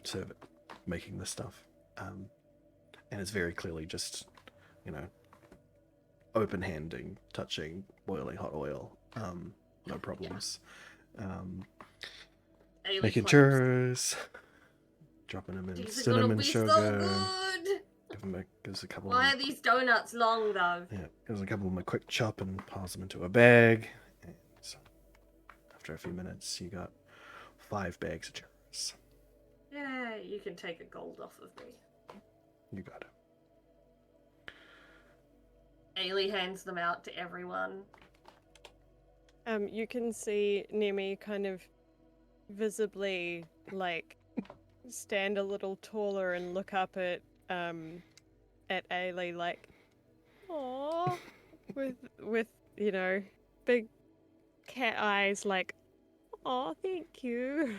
serve it, making this stuff, and it's very clearly just open handing, touching boiling hot oil, no problems. Ailey Making claps. churros, dropping them in These are gonna cinnamon be sugar. so good. Gives a couple. Why of are these donuts long though? Yeah, gives a couple of them a quick chop and piles them into a bag. And so after a few minutes, you got 5 bags of churros. Yeah, you can take a gold off of me. You got it. Ailey hands them out to everyone. You can see Nemi kind of visibly like stand a little taller and look up at Ailey like, aww, with big cat eyes like, aw, thank you.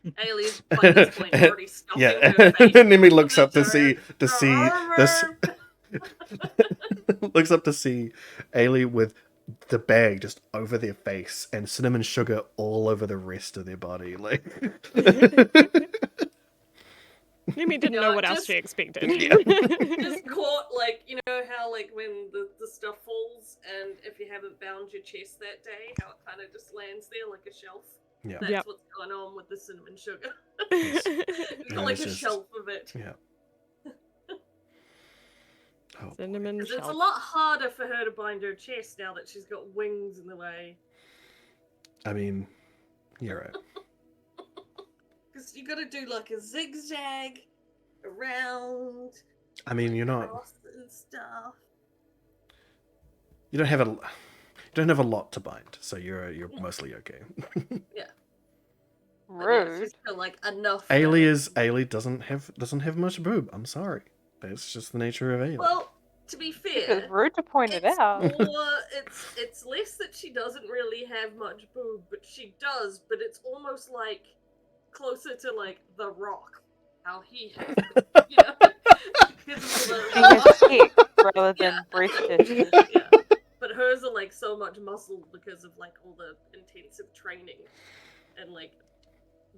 Ailey's by this point already stuffing Yeah, her face. and Nimi looks up to with see her this. Looks up to see Ailey with the bag just over their face and cinnamon sugar all over the rest of their body. Like, Nimi didn't Yeah, know what else just- she expected. Yeah. Just caught, like, you know how, like, when the stuff falls and if you haven't bound your chest that day, how it kind of just lands there like a shelf? Yeah. That's Yep. what's going on with the cinnamon sugar. Yes. Got, like it's a just- shelf of it. Yeah. Oh, Cinnamon Because it's a shelf. lot harder for her to bind her chest now that she's got wings in the way. I mean, you're right. Because you gotta do, like, a zigzag around, I mean, you're not. cross and stuff. You don't have a lot to bind, so you're mostly okay. But yeah, it's Rude. just feel like enough. Ailey doesn't have much boob. I'm sorry. That's just the nature of Ailey. Well, to be It's fair, rude to point it it's out. more, it's less that she doesn't really have much boob, but she does. But it's almost like closer to like The Rock, how he has, you know, because of She all has the pecs rather than Yeah. breast tissue. yeah. But hers are like so much muscle because of like all the intensive training and like.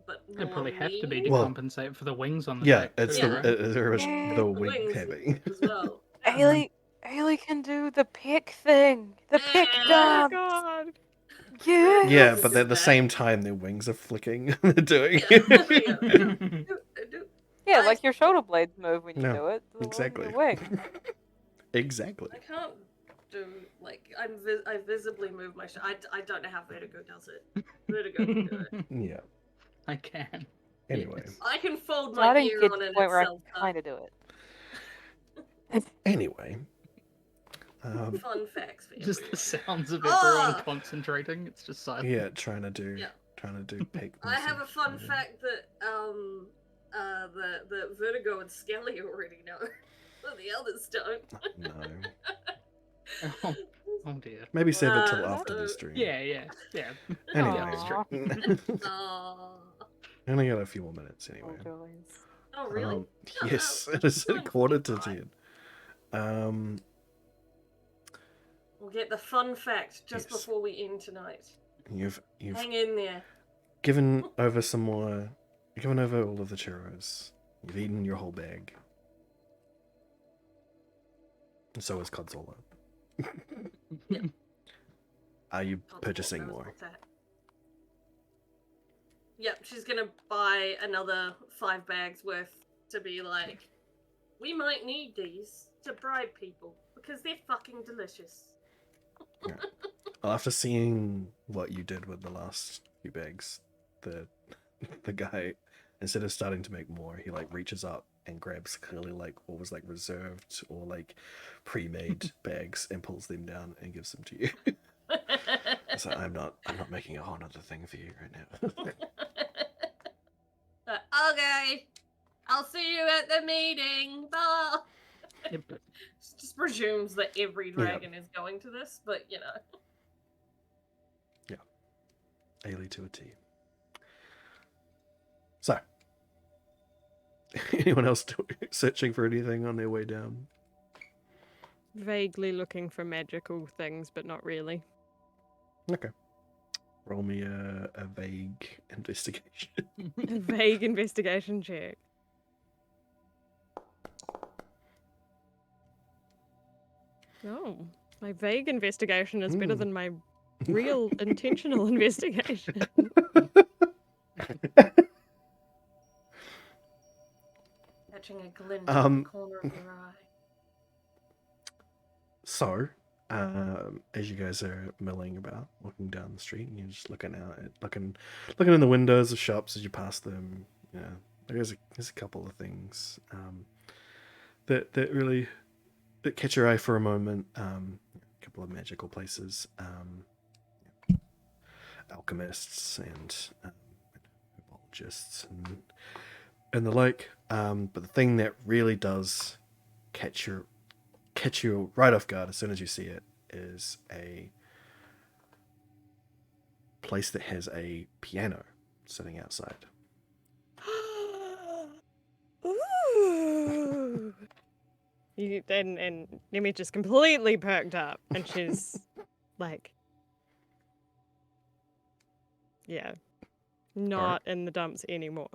But They probably have to be lean to Well, compensate for the wings on the yeah, back. it's too, Yeah. right? it's very much Yeah. the the wig wings heavy. as well. Yeah. Ailey can do the pec thing. The pec Ah. Oh dance. god. Yes. Yeah, but at the That- same time, their wings are flicking. They're doing. Yeah. Do- Yeah, I- like your shoulder blades move when you No, do it. the exactly. wing. Exactly. I can't do like I visibly move my. I don't know how Vertigo does it. Vertigo can do it. Yeah. I can. Anyway. Yes. I can fold So I my didn't ear get on to it the point where I itself. can kind of do it. Anyway. Fun facts for Just everyone. the sounds of Ah! everyone concentrating. It's just silent. Yeah, trying to do peak. I have a fun fact that the Vertigo and Skelly already know, but the others don't. No. Oh dear. Maybe save it till Uh, after the stream. Yeah. Anyway. that's true. Aww. Only got a few more minutes Oh, anyway. Julius. Oh really? Oh, Yes, oh, it is oh, a quarter to fine. 10. We'll get the fun fact just Yes. before we end tonight. You've Hang in there. given over some more. You've given over all of the churros. You've eaten your whole bag. And so is Consola. Yeah. Are you Consola purchasing knows more? what's that. Yep, she's gonna buy another 5 bags worth to be like, we might need these to bribe people because they're fucking delicious. Well, after seeing what you did with the last few bags, the guy, instead of starting to make more, he like reaches up and grabs clearly like what was like reserved or like pre-made bags and pulls them down and gives them to you. So I'm not making a whole other thing for you right now. Okay, I'll see you at the meeting. Bye. Yep. Just presumes that every dragon is going to this, but you know. Ailey to a T. So, anyone else searching for anything on their way down? Vaguely looking for magical things, but not really. Okay. Roll me a vague investigation. A vague investigation check. Oh, my vague investigation is better Hmm. than my real intentional investigation. Catching a glint in Um, the corner of your eye. So, as you guys are milling about, walking down the street, and you're just looking out at looking in the windows of shops as you pass them. Yeah, there's a couple of things that really that catch your eye for a moment. A couple of magical places, alchemists and herbologists and the like. But the thing that really does catch you right off guard as soon as you see it is a place that has a piano sitting outside. Ooh. And Nemi just completely perked up, and she's like, yeah, not in the dumps anymore.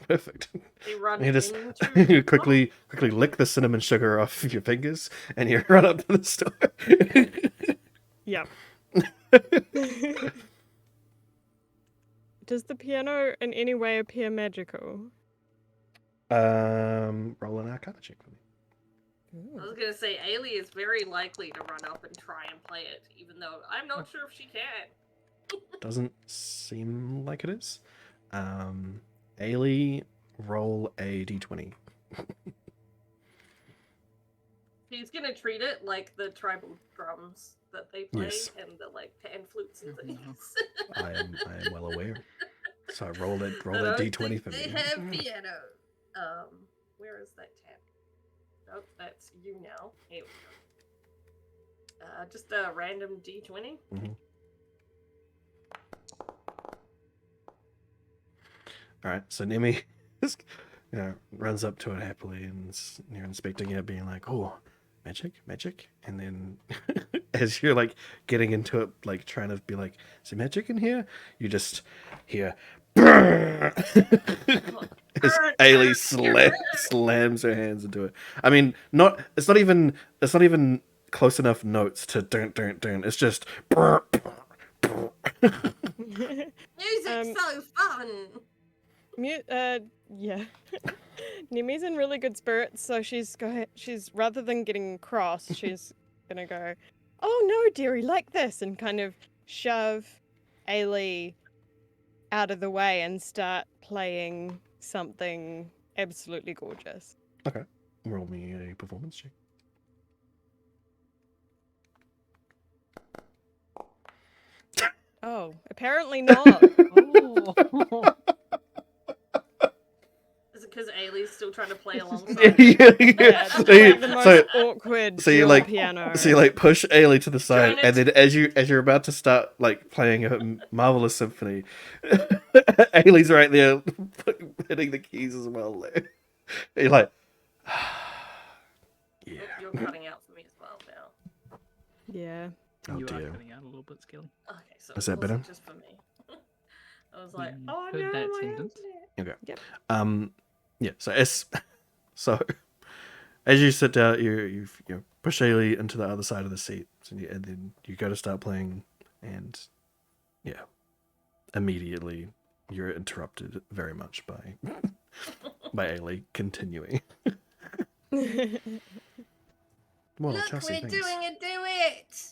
Perfect. They run You just into you quickly lick the cinnamon sugar off your fingers, and you run up to the store. Yep. Does the piano in any way appear magical? Roll an Arcana check for me. I was gonna say, Ailey is very likely to run up and try and play it, even though I'm not sure if she can. Doesn't seem like it is. Ailey, roll a d20. She's gonna treat it like the tribal drums that they play Yes. and the like pan flutes and Mhm. things. I am well aware. So roll a I don't d20 think for they me. have piano. Where is that tab? Nope, that's you now. Here we go. Just a random d20. All right, so Nemi, runs up to it happily and you're inspecting it, being like, "Oh, magic," and then as you're like getting into it, like trying to be like, "Is there magic in here?" You just hear, as Ailey slams her hands into it. I mean, it's not even close enough notes to don't. It's just. Music's so fun. Yeah. Nemi's in really good spirits, so she's rather than getting cross, she's gonna go, "Oh no, dearie, like this," and kind of shove Ailey out of the way and start playing something absolutely gorgeous. Okay, roll me a performance check. Oh, apparently not. Oh. Is it because Ailey's still trying to play Yeah, alongside? Yeah, it's like the most awkward so you dual piano. So you like push Ailey to the side, Trying to and then as you're about to start like playing a marvelous symphony, Ailey's right there hitting the keys as well. You're like, yeah. You're cutting out for me as well now. Yeah. Oh You dear. are cutting out a little bit, Skelly. Okay, so Is it that better? wasn't just for me. I was like, We oh heard no, that my sentence. internet. Okay. Yep. Yeah. So as you sit down, you push Ailey into the other side of the seat, and then you go to start playing, and yeah, immediately you're interrupted very much by Ailey continuing. Well, Look, Chelsea, we're thanks. doing a duet.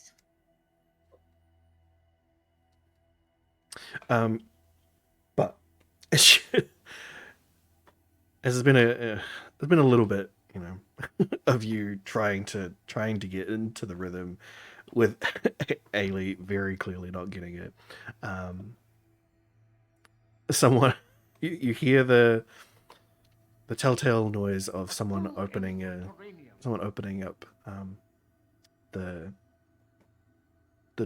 But there's been a little bit, of you trying to get into the rhythm, with Ailey very clearly not getting it. Someone, you hear the telltale noise of someone opening up the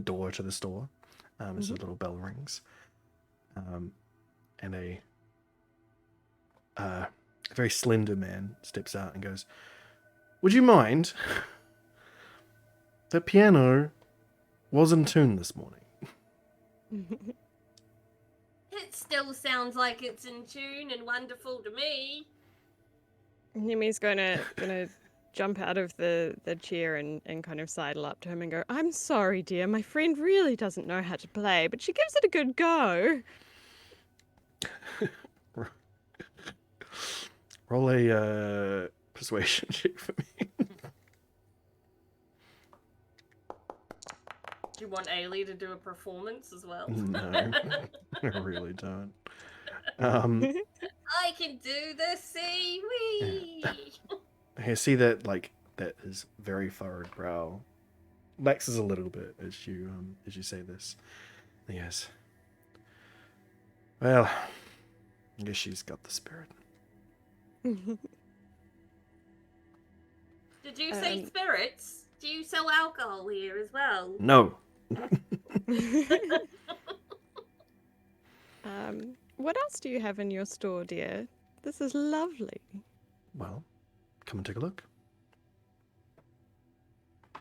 door to the store, as a little bell rings, and a very slender man steps out and goes, "Would you mind? The piano was in tune this morning." It still sounds like it's in tune and wonderful to me. Nemi's gonna jump out of the chair and kind of sidle up to him and go, "I'm sorry, dear. My friend really doesn't know how to play, but she gives it a good go." Roll a persuasion check for me. Do you want Ailey to do a performance as well? No, I really don't. I can do the seaweed. I see that that his very furrowed brow laxes a little bit as you say this. Yes. Well, I guess she's got the spirit. Did you say spirits? Do you sell alcohol here as well? No. What else do you have in your store, dear? This is lovely. Well, come and take a look.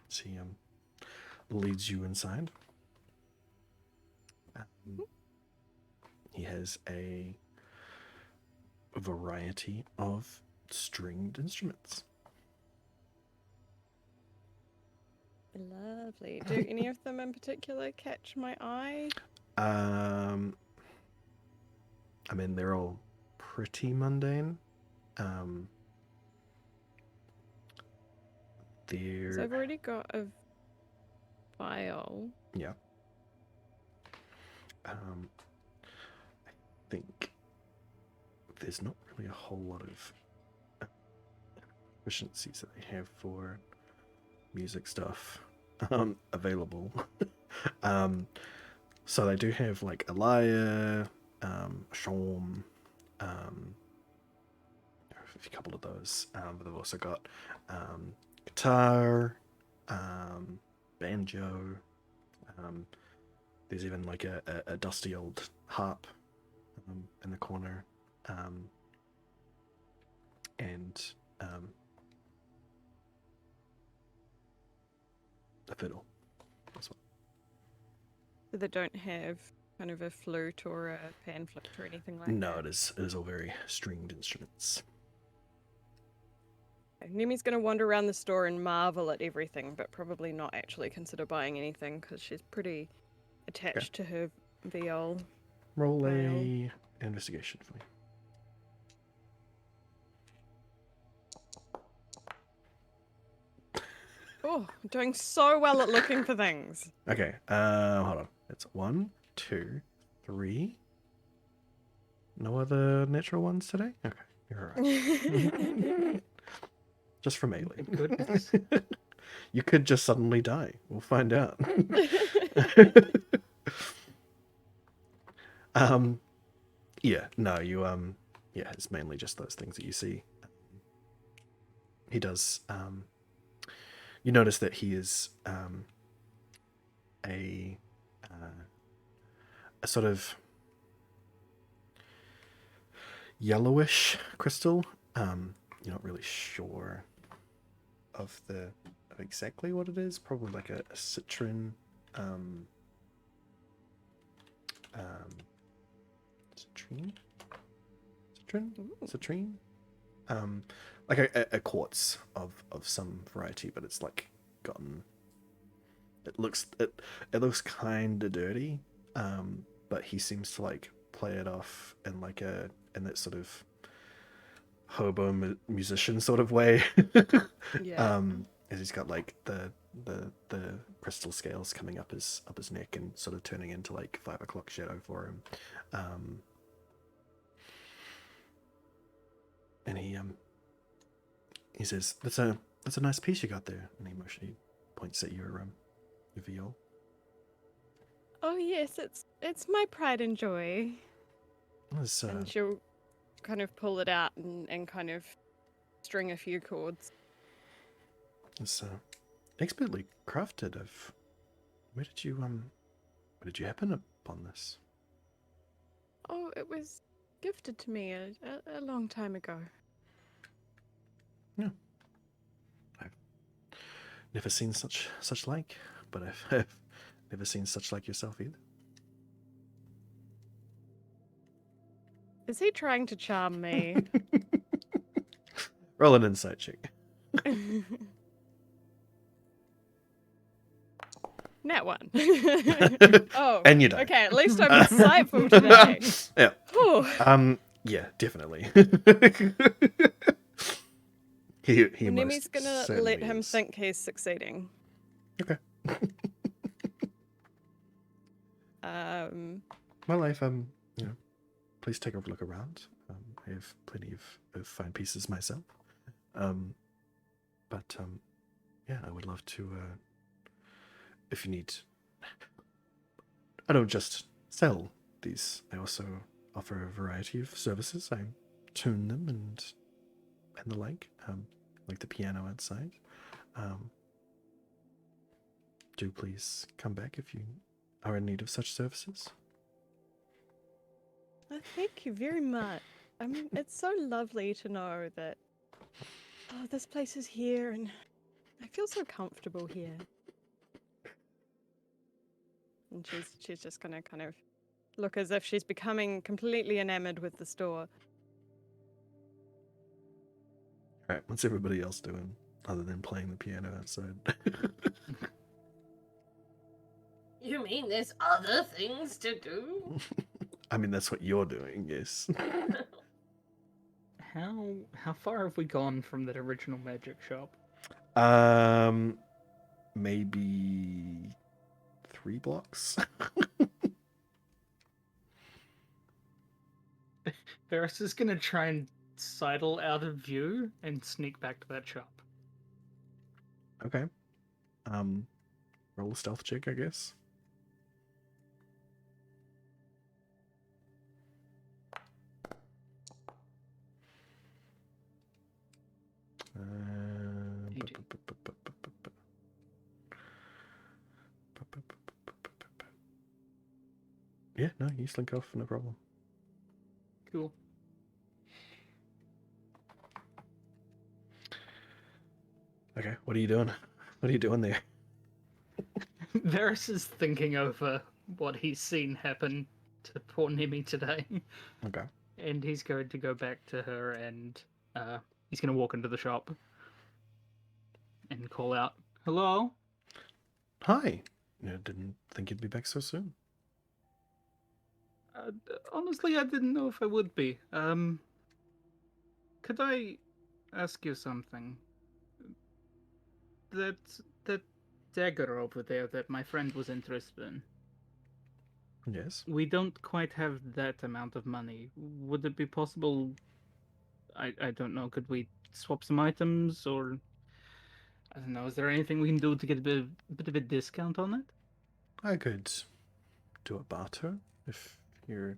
She leads you inside. He has a variety of stringed instruments. Lovely. Do any of them in particular catch my eye? I mean, they're all pretty mundane. So They're I've already got a vial. yeah. I think there's not really a whole lot of efficiencies that they have for music stuff available. So they do have like a lyre, shawm, a couple of those, but they've also got guitar, banjo. There's even like a dusty old harp in the corner, and a fiddle as well. So they don't have kind of a flute or a pan flute or anything like No, that? it is all very stringed instruments. Nemi's going to wander around the store and marvel at everything, but probably not actually consider buying anything because she's pretty attached to her viol. Roll Vial. a investigation for me. Oh, doing so well at looking for things. Okay, hold on. It's 1, 2, 3. No other natural ones today? Okay, you're alright. Just from Aileen. Goodness. You could just suddenly die. We'll find out. Yeah, no, you yeah, it's mainly just those things that you see. He does you notice that he is a sort of yellowish crystal. You're not really sure of exactly what it is. Probably like a citrine. Citrine. Like a quartz of some variety, but it's like gotten. It looks kind of dirty, but he seems to like play it off in like in that sort of hobo musician sort of way. Yeah. As he's got like the crystal scales coming up his neck and sort of turning into like 5 o'clock shadow for him. And he says, that's a nice piece you got there, and he points at your viol. Oh yes, it's my pride and joy. And she'll kind of pull it out and kind of string a few chords. It's expertly crafted. Where did you happen upon this? Oh, it was gifted to me a long time ago. Yeah. I've never seen such like, but I've never seen such like yourself either. Is he trying to charm me? Roll an insight check. Nat one. Oh, And you don't. Okay, at least I'm insightful today. Yeah. Whew. Yeah, definitely. Well, Nemi's gonna let him think he's succeeding. Okay. My life, please take a look around. I have plenty of fine pieces myself. But yeah, I would love to, if you need, I don't just sell these, I also offer a variety of services. I tune them and the like the piano outside. Do please come back if you are in need of such services. Oh, thank you very much. It's so lovely to know that this place is here, and I feel so comfortable here. And she's just gonna kind of look as if she's becoming completely enamored with the store. All right, what's everybody else doing other than playing the piano outside? You mean there's other things to do? I mean, that's what you're doing, yes. How far have we gone from that original magic shop? Maybe 3 blocks. Varys is gonna try and sidle out of view and sneak back to that shop. Okay. Roll a stealth check, I guess. Yeah, no, you slink off, no problem. Cool. Okay, what are you doing? What are you doing there? Varys is thinking over what he's seen happen to poor Nemi today. Okay. And he's going to go back to her and he's going to walk into the shop and call out, "Hello?" Hi. I didn't think you'd be back so soon. Honestly, I didn't know if I would be. Could I ask you something? That dagger over there that my friend was interested in. Yes. We don't quite have that amount of money. Would it be possible? I don't know. Could we swap some items, or I don't know? Is there anything we can do to get a bit of a discount on it? I could do a barter if you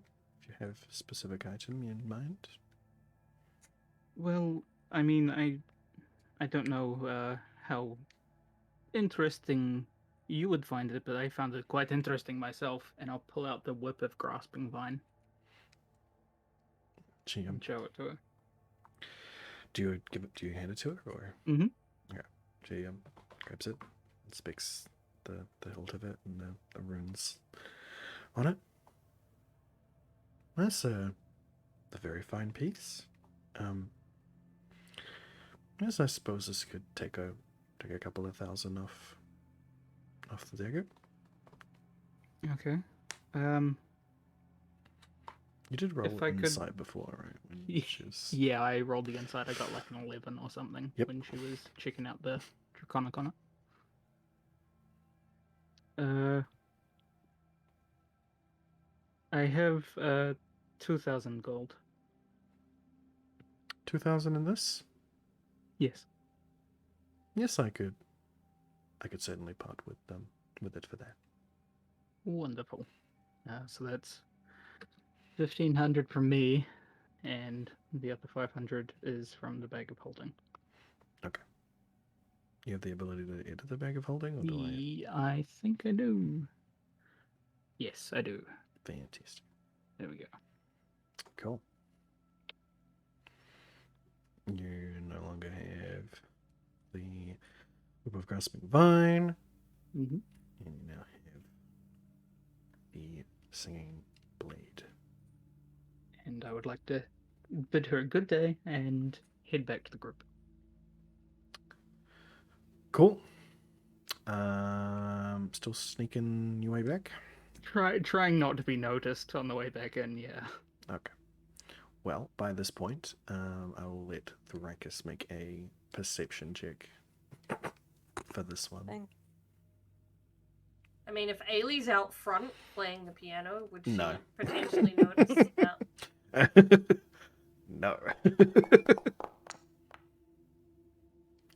have a specific item in mind. Well, I mean, I don't know how interesting you would find it, but I found it quite interesting myself. And I'll pull out the whip of grasping vine and show it to her. Do you hand it to her or? Mm-hmm. Yeah. She grabs it, inspects the hilt of it and the runes on it. That's a very fine piece. Yes, I suppose this could take a couple of thousand off the dagger. Okay. You did roll If I could- inside before, right? When she was... Yeah, I rolled the inside. I got like an 11 or something when she was checking out the Draconic on it. I have 2,000 gold. 2,000 in this? Yes. Yes, I could certainly part with it for that. Wonderful. So that's 1,500 from me, and the other 500 is from the bag of holding. Okay. You have the ability to edit the bag of holding, or do I think I do. Yes, I do. Fantastic. There we go. Cool. You no longer have the whip of grasping vine. Mm-hmm. And you now have the singing blade. And I would like to bid her a good day and head back to the group. Cool. Still sneaking your way back? Trying not to be noticed on the way back in, yeah. Okay. Well, by this point, I will let Thoracus make a perception check for this one. I mean, if Ailey's out front playing the piano, would she No. potentially notice that? No.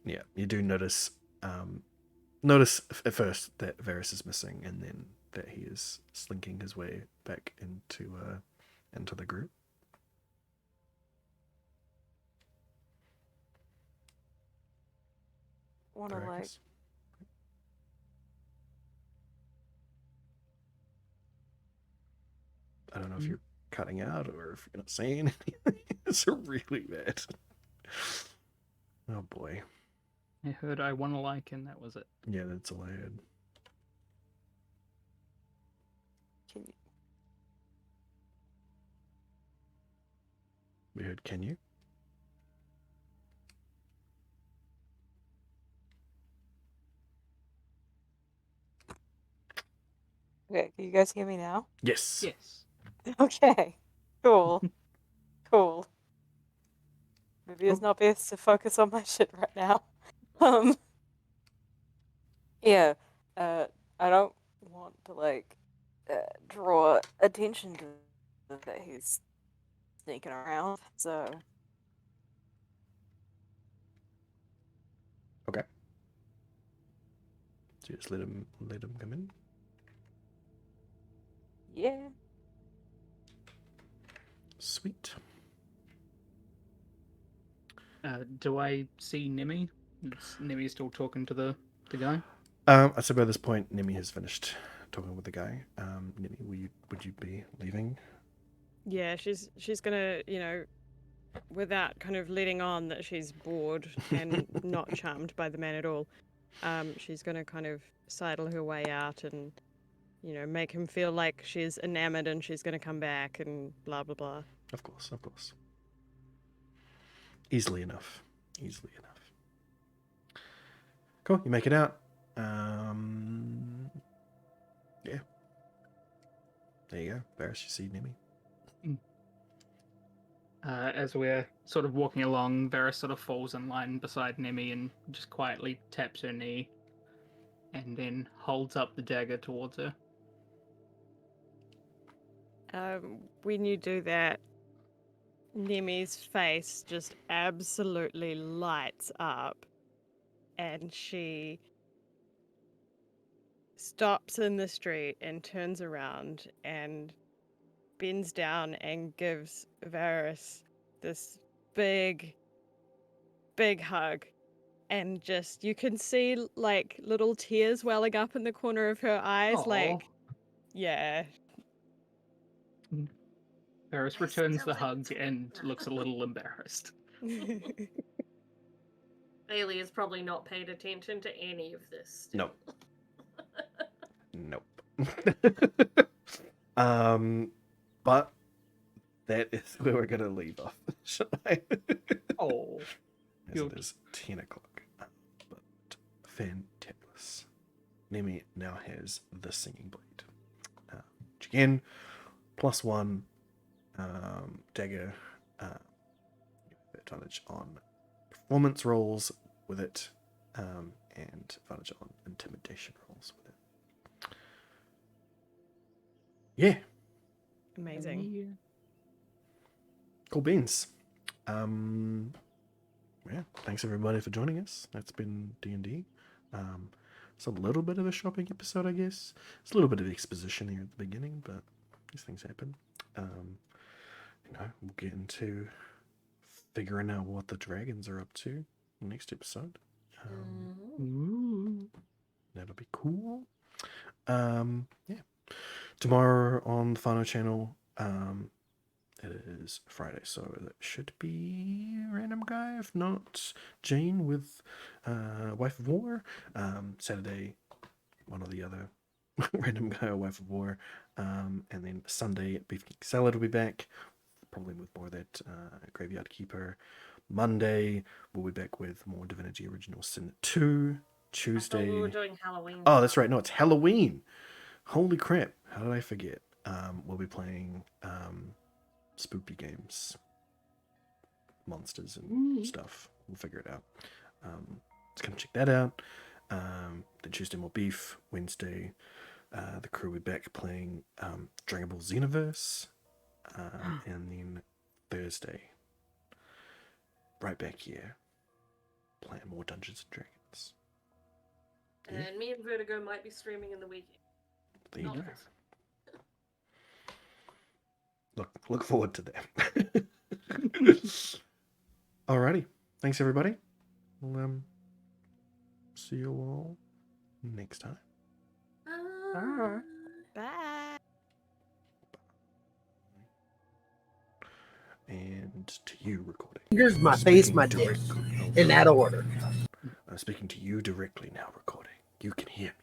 Yeah, you do notice at first that Varys is missing, and then that he is slinking his way back into the group. Wanna like Thoracus? I don't know if you're cutting out or if you're not saying anything. It's really bad. Oh boy. I heard I want to like, and that was it. Yeah, that's all I had. Can you... We heard, can you? Okay, can you guys hear me now? Yes. Yes. Okay. Cool. Cool. Maybe it's not best to focus on my shit right now. Yeah. I don't want to draw attention to that he's sneaking around. So Okay. So you just let him come in. yeah. Sweet. Do I see Nimi? Is Nimi still talking to the guy? I said by this point, Nimi has finished talking with the guy. Nimi, would you be leaving? Yeah, she's gonna, without kind of letting on that she's bored and not charmed by the man at all, she's gonna kind of sidle her way out and, make him feel like she's enamored and she's gonna come back and blah blah blah. Of course. Easily enough. Cool, you make it out. Yeah. There you go. Varys, you see Nimi. As we're sort of walking along, Varys sort of falls in line beside Nemi and just quietly taps her knee and then holds up the dagger towards her. When you do that, Nemi's face just absolutely lights up, and she stops in the street and turns around and bends down and gives Varys this big hug. And just, you can see like little tears welling up in the corner of her eyes. Aw. Like, yeah. Varys returns the hug and looks a little embarrassed. Bailey has probably not paid attention to any of this. Nope. But that is where we're gonna leave off. Shall I? Oh. As it is 10 o'clock. But fantabulous. Nemi now has the singing blade. Which again, +1 dagger advantage on performance rolls with it, and advantage on intimidation rolls with it. Yeah. Amazing. Cool beans. Yeah, thanks everybody for joining us. That's been D&D. It's a little bit of a shopping episode, I guess. It's a little bit of exposition here at the beginning, but these things happen. We'll get into figuring out what the dragons are up to next episode. That'll be cool. Yeah. Tomorrow on the Fano channel, it is Friday, so that should be Random Guy, if not Jane with Wife of War. Saturday, one or the other, Random Guy or Wife of War. And then Sunday, Beef King Salad will be back, probably with more of that Graveyard Keeper. Monday, we'll be back with more Divinity Original Sin 2. Tuesday. I thought we were doing Halloween. Oh, that's right. No, it's Halloween. Holy crap. How did I forget? We'll be playing spooky games, monsters and stuff. We'll figure it out. Let's come check that out. Then Tuesday more beef. Wednesday, the crew will be back playing Dragon Ball Xenoverse. And then Thursday, right back here, playing more Dungeons and Dragons. Yeah. And me and Vertigo might be streaming in the weekend. There you Not go. this. Look forward to that. Alrighty. Thanks everybody. We'll see you all next time. Bye. And to you recording. Fingers, my face, my dick. In that order. I'm speaking to you directly now recording. You can hear me.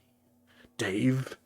Dave.